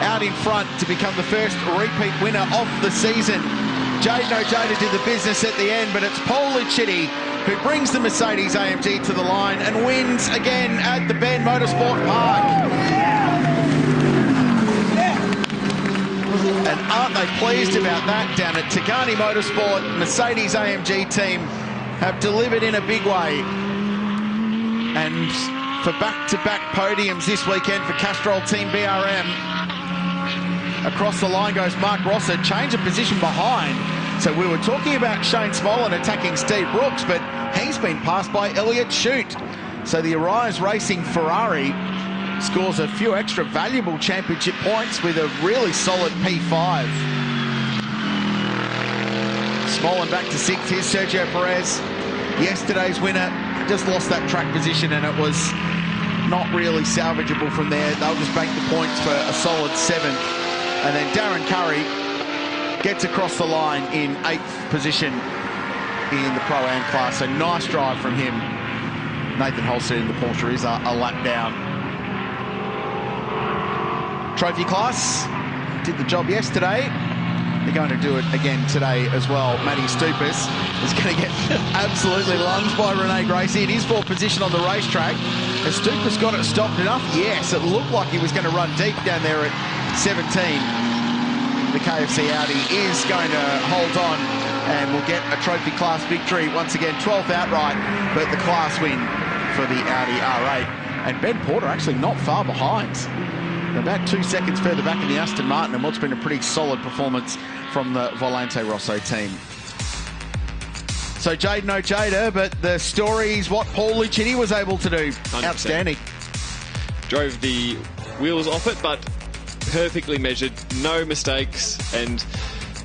out in front to become the first repeat winner of the season. Jaden Ojeda did the business at the end, but it's Paul Liccitti who brings the Mercedes AMG to the line and wins again at the Ben Motorsport Park. And aren't they pleased about that down at Tigani Motorsport? Mercedes AMG team have delivered in a big way. And for back-to-back podiums this weekend for Castrol Team BRM, across the line goes Mark Rosser, change of position behind. So we were talking about Shane Smolin attacking Steve Brooks, but he's been passed by Elliott Shute. So the Arise Racing Ferrari scores a few extra valuable championship points with a really solid P5. Smolin back to 6th. Here's Sergio Perez. Yesterday's winner just lost that track position, and it was not really salvageable from there. They'll just bank the points for a solid 7th. And then Darren Curry gets across the line in 8th position in the Pro-Am class. So nice drive from him. Nathan Holstead in the Porsche is a lap down. Trophy class did the job yesterday. They're going to do it again today as well. Matty Stupas is going to get absolutely lunged by Renee Gracie. It is for position on the racetrack. Has Stupas got it stopped enough? Yes, it looked like he was going to run deep down there at 17. The KFC Audi is going to hold on and will get a trophy class victory. Once again, 12th outright, but the class win for the Audi R8. And Ben Porter actually not far behind. About 2 seconds further back in the Aston Martin, and what's been a pretty solid performance from the Volante Rosso team. So Jaden Ojeda, but the story is what Paul Liccitti was able to do. 100%. Outstanding. Drove the wheels off it, but perfectly measured, no mistakes, and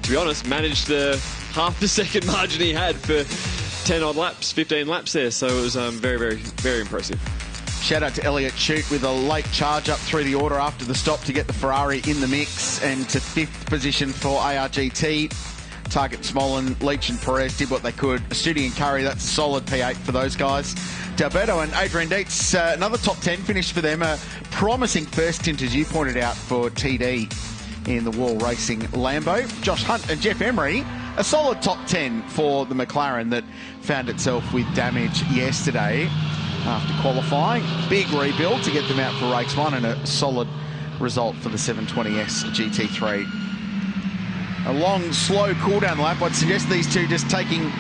to be honest, managed the half the second margin he had for 10 odd laps, 15 laps there. So it was very, very, very impressive. Shout out to Elliott Chute with a late charge up through the order after the stop to get the Ferrari in the mix, and to 5th position for ARGT. Target, Smolin, Leach and Perez did what they could. Studi and Curry, that's a solid P8 for those guys. D'Alberto and Adrian Dietz, another top 10 finish for them. A promising first stint, as you pointed out, for TD in the Wall Racing Lambo. Josh Hunt and Jeff Emery, a solid top 10 for the McLaren that found itself with damage yesterday after qualifying. Big rebuild to get them out for race 1, and a solid result for the 720S GT3. A long, slow cool-down lap. I'd suggest these two just taking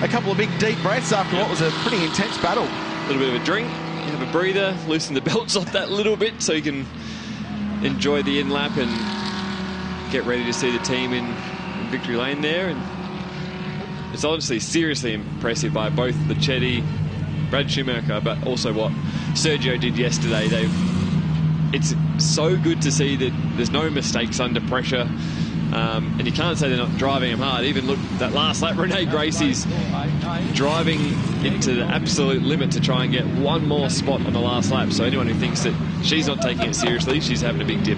a couple of big, deep breaths after what was a pretty intense battle. A little bit of a drink, have a breather, loosen the belts off that little bit so you can enjoy the in-lap and get ready to see the team in victory lane there. And it's honestly seriously impressive by both the Chetty, Brad Schumacher, but also what Sergio did yesterday. It's so good to see that there's no mistakes under pressure. And you can't say they're not driving him hard. Even look, that last lap, Renee Gracie's driving into the absolute limit to try and get one more spot on the last lap. So anyone who thinks that she's not taking it seriously, she's having a big dip.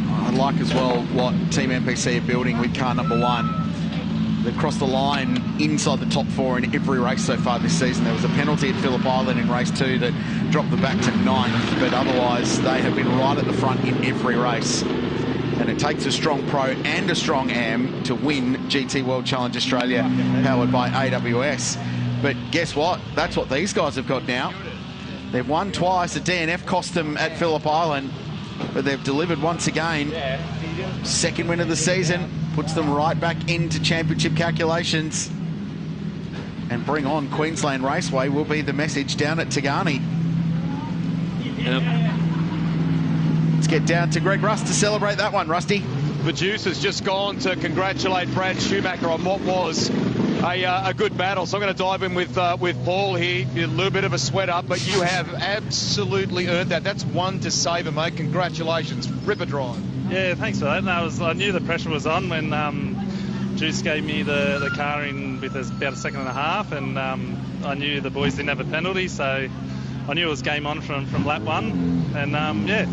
I like as well what Team MPC are building with car number 1. They've crossed the line inside the top 4 in every race so far this season. There was a penalty at Phillip Island in race 2 that dropped them back to 9th, but otherwise they have been right at the front in every race. And it takes a strong pro and a strong AM to win GT World Challenge Australia, powered by AWS. But guess what? That's what these guys have got now. They've won twice. The DNF cost them at Phillip Island, but they've delivered once again. Second win of the season, puts them right back into championship calculations. And bring on Queensland Raceway will be the message down at Tagani. Let's get down to Greg Rust to celebrate that one, Rusty. The juice has just gone to congratulate Brad Schumacher on what was a good battle. So I'm going to dive in with Paul here. A little bit of a sweat up, but you have absolutely earned that. That's one to savour, mate. Congratulations. Rip a drive. Yeah, thanks for that. And I knew the pressure was on when Juice gave me the car in with about a second and a half, and I knew the boys didn't have a penalty, so I knew it was game on from lap 1. And yeah,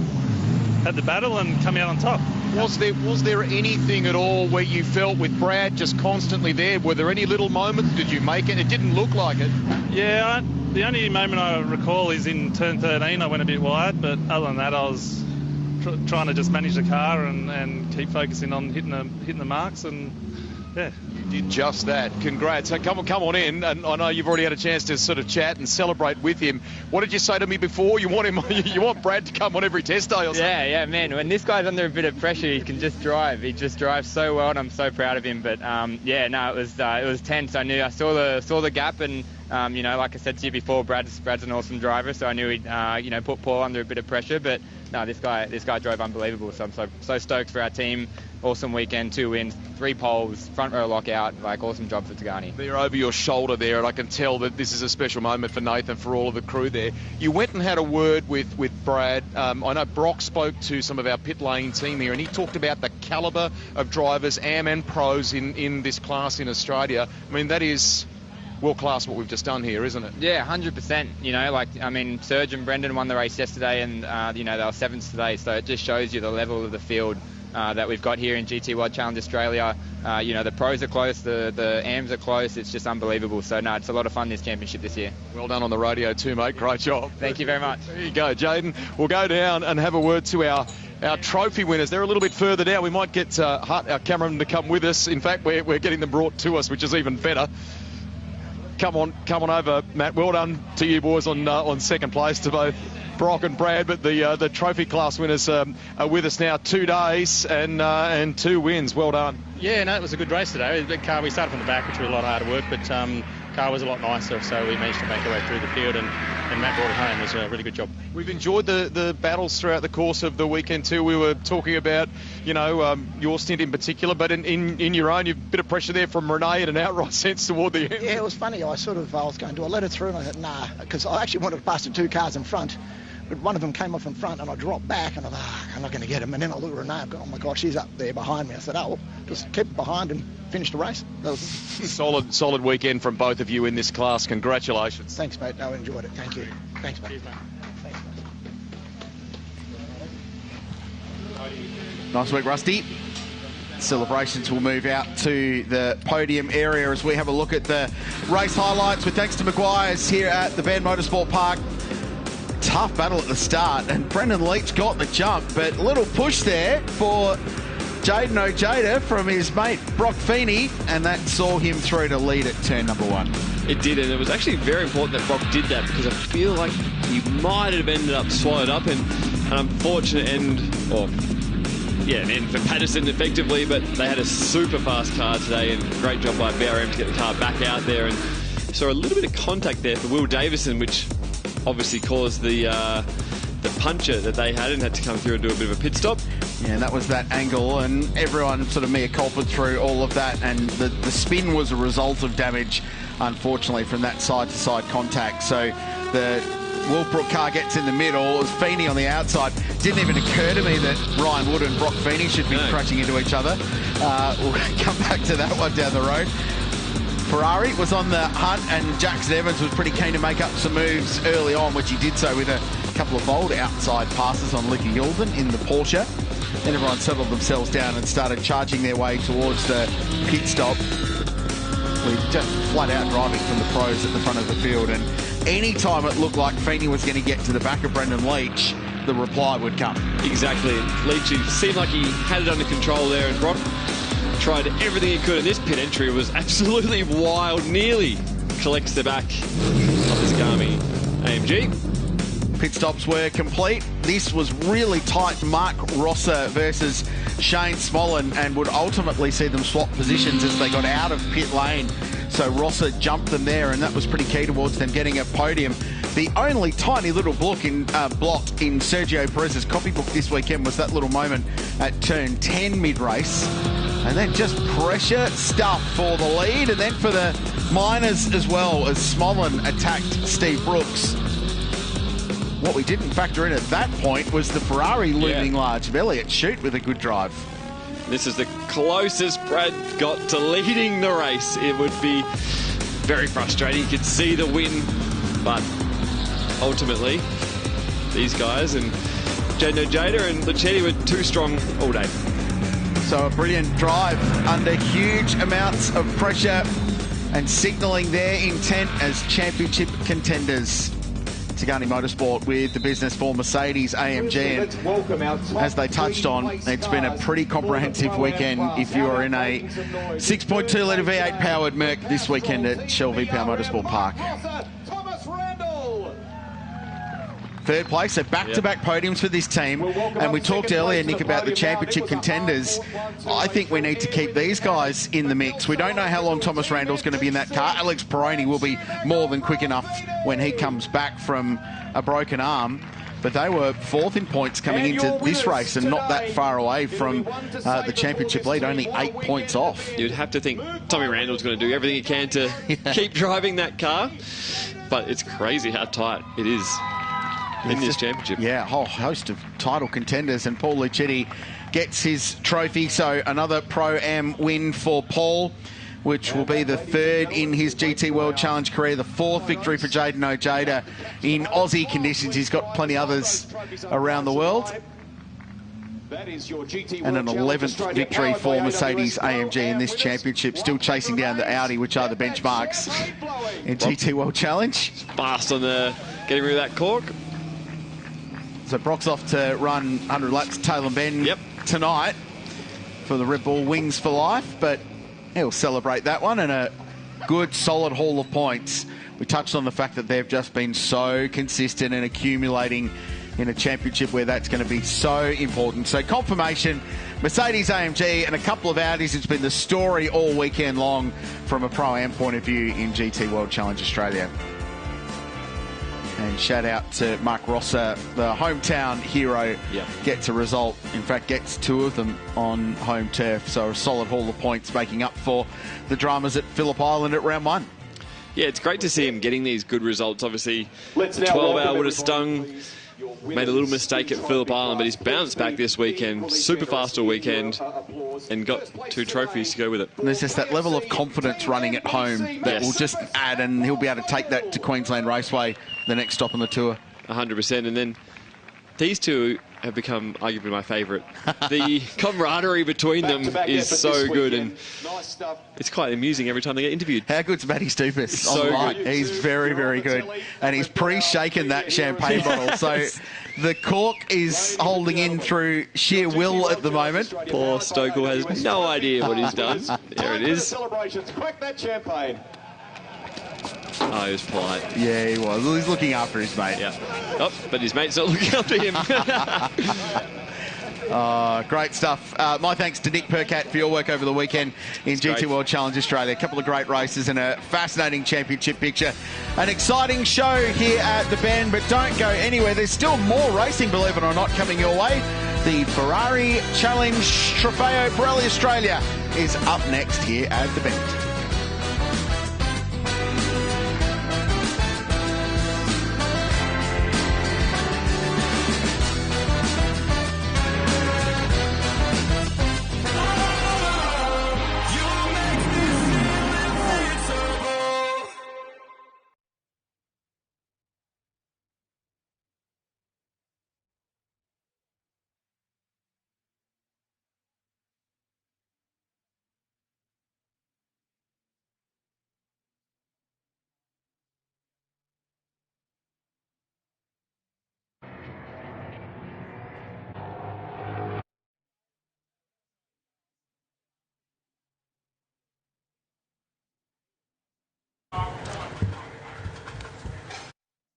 had the battle and come out on top. Was there anything at all where you felt with Brad just constantly there? Were there any little moments? Did you make it? It didn't look like it. Yeah, the only moment I recall is in turn 13. I went a bit wide, but other than that, I was trying to just manage the car and keep focusing on hitting the marks, and yeah. You did just that. Congrats. So come on in, and I know you've already had a chance to sort of chat and celebrate with him. What did you say to me before? You want Brad to come on every test day or something? Yeah, man. When this guy's under a bit of pressure, he can just drive. He just drives so well, and I'm so proud of him. But yeah, no, it was tense. I saw the gap, and you know, like I said to you before, Brad's an awesome driver, so I knew he'd put Paul under a bit of pressure. But no, this guy drove unbelievable. So I'm so stoked for our team. Awesome weekend, 2 wins, 3 poles, front row lockout, like awesome job for Tagani. They're over your shoulder there, and I can tell that this is a special moment for Nathan, for all of the crew there. You went and had a word with Brad. I know Brock spoke to some of our pit lane team here, and he talked about the calibre of drivers, AM and pros in this class in Australia. I mean, that is world class what we've just done here, isn't it? Yeah, 100%. You know, like, I mean, Serge and Brendan won the race yesterday, and you know, they were 7th today, so it just shows you the level of the field that we've got here in GT World Challenge Australia. You know, the pros are close, the AMs are close. It's just unbelievable. So no, it's a lot of fun, this championship this year. Well done on the radio too, mate. Great job. Thank you very much. There you go, Jaden. We'll go down and have a word to our trophy winners. They're a little bit further down. We might get Hut, our cameraman, to come with us. In fact, we're getting them brought to us, which is even better. Come on over, Matt. Well done to you boys on second place, to both Brock and Brad. But the trophy class winners are with us now. 2 days and 2 wins. Well done. Yeah, no, it was a good race today. The car, we started from the back, which was a lot harder work, but car was a lot nicer, so we managed to make our way through the field, and Matt brought it home. It was a really good job. We've enjoyed the battles throughout the course of the weekend too. We were talking about, you know, your stint in particular, but in your own, you've a bit of pressure there from Renee in an outright sense toward the end. Yeah, it was funny. I was going, do I let it through? And I thought, nah, because I actually wanted to pass the 2 cars in front. But one of them came off in front, and I dropped back, and I thought, I'm not going to get him. And then I looked at Renee, and go, oh my gosh, she's up there behind me. I said, oh, well, just keep it behind and finish the race. That was Solid weekend from both of you in this class. Congratulations. Thanks, mate. I enjoyed it. Thank you. Thanks, mate. Nice work, Rusty. Celebrations will move out to the podium area as we have a look at the race highlights with thanks to Maguire's here at the Van Motorsport Park. Tough battle at the start, and Brendan Leach got the jump, but a little push there for Jaden Ojeda from his mate Brock Feeney, and that saw him through to lead at turn number 1. It did, and it was actually very important that Brock did that, because I feel like he might have ended up swallowed up, and an unfortunate end, an end for Patterson effectively, but they had a super fast car today, and great job by BRM to get the car back out there, and saw a little bit of contact there for Will Davison, which obviously caused the puncher that they had and had to come through and do a bit of a pit stop. Yeah, and that was that angle, and everyone sort of mea culpa through all of that, and the spin was a result of damage, unfortunately, from that side-to-side contact. So the Wolfbrook car gets in the middle. It was Feeney on the outside. Didn't even occur to me that Ryan Wood and Brock Feeney should be crashing into each other. We'll come back to that one down the road. Ferrari was on the hunt, and Jackson Evans was pretty keen to make up some moves early on, which he did so with a couple of bold outside passes on Licky Hilden in the Porsche. Then everyone settled themselves down and started charging their way towards the pit stop. We're just flat out driving from the pros at the front of the field, and any time it looked like Feeney was going to get to the back of Brendan Leach, the reply would come. Exactly. Leach seemed like he had it under control there, and Brock tried everything he could, and this pit entry was absolutely wild. Nearly collects the back of his Gami AMG. Pit stops were complete. This was really tight. Mark Rosser versus Shane Smollen, and would ultimately see them swap positions as they got out of pit lane. So Rosser jumped them there, and that was pretty key towards them getting a podium. The only tiny little blot in Sergio Perez's copybook this weekend was that little moment at turn 10 mid-race. And then just pressure stuff for the lead, and then for the minors as well, as Smollen attacked Steve Brooks. What we didn't factor in at that point was the Ferrari looming large. Elliott Shute with a good drive. This is the closest Brad got to leading the race. It would be very frustrating. You could see the win, but ultimately, these guys and Jaden Ojeda and Luchetti were too strong all day. So a brilliant drive under huge amounts of pressure and signalling their intent as championship contenders. Tagani Motorsport with the business for Mercedes AMG, and as they touched on, it's been a pretty comprehensive weekend if you are in a 6.2 litre V8 powered Merc this weekend at Shell V-Power Motorsport Park. Third place, so back-to-back podiums for this team. And we talked earlier, Nick, about the championship contenders. I think we need to keep these guys in the mix. We don't know how long Thomas Randall's going to be in that car. Alex Peroni will be more than quick enough when he comes back from a broken arm. But they were fourth in points coming into this race, and not that far away from the championship lead, only 8 points off. You'd have to think Tommy Randall's going to do everything he can to keep driving that car. But it's crazy how tight it is in this championship. Yeah, a whole host of title contenders, and Paul Luchetti gets his trophy. So another Pro-Am win for Paul, which will be the third in his GT World Challenge career, the fourth victory for Jaden Ojeda in Aussie conditions. He's got plenty others around the world. And an 11th victory for Mercedes AMG in this championship, still chasing down the Audi, which are the benchmarks in GT World Challenge. Fast on the getting rid of that cork. So Brock's off to run 100 laps Taylor Bend tonight for the Red Bull Wings for Life, but he'll celebrate that one, and a good solid haul of points. We touched on the fact that they've just been so consistent and accumulating in a championship where that's going to be so important. So confirmation, Mercedes AMG and a couple of Audis. It's been the story all weekend long from a Pro-Am point of view in GT World Challenge Australia. And shout out to Mark Rosser, the hometown hero, gets a result. In fact, gets two of them on home turf. So a solid haul of points making up for the dramas at Phillip Island at round one. Yeah, it's great to see him getting these good results. Obviously, the 12-hour would have stung made a little mistake at Phillip Island, but he's bounced back this weekend, super fast all weekend, and got 2 trophies to go with it. And there's just that level of confidence running at home that will just add, and he'll be able to take that to Queensland Raceway, the next stop on the tour. 100%. And then these two have become arguably my favourite. The camaraderie between them is so good, and it's quite amusing every time they get interviewed. How good's Matty Stupas? So good. He's very, very good. And he's pre-shaken that champagne bottle. So the cork is holding in through sheer will at the moment. Poor Stokel has no idea what he's done. There it is. Crack that champagne. Oh, he was polite. Yeah, he was. He's looking after his mate. Yeah. Oh, but his mate's not looking after him. Great stuff. My thanks to Nick Percat for your work over the weekend in GT World Challenge Australia. A couple of great races and a fascinating championship picture. An exciting show here at the Bend, but don't go anywhere. There's still more racing, believe it or not, coming your way. The Ferrari Challenge Trofeo Pirelli Australia is up next here at the Bend.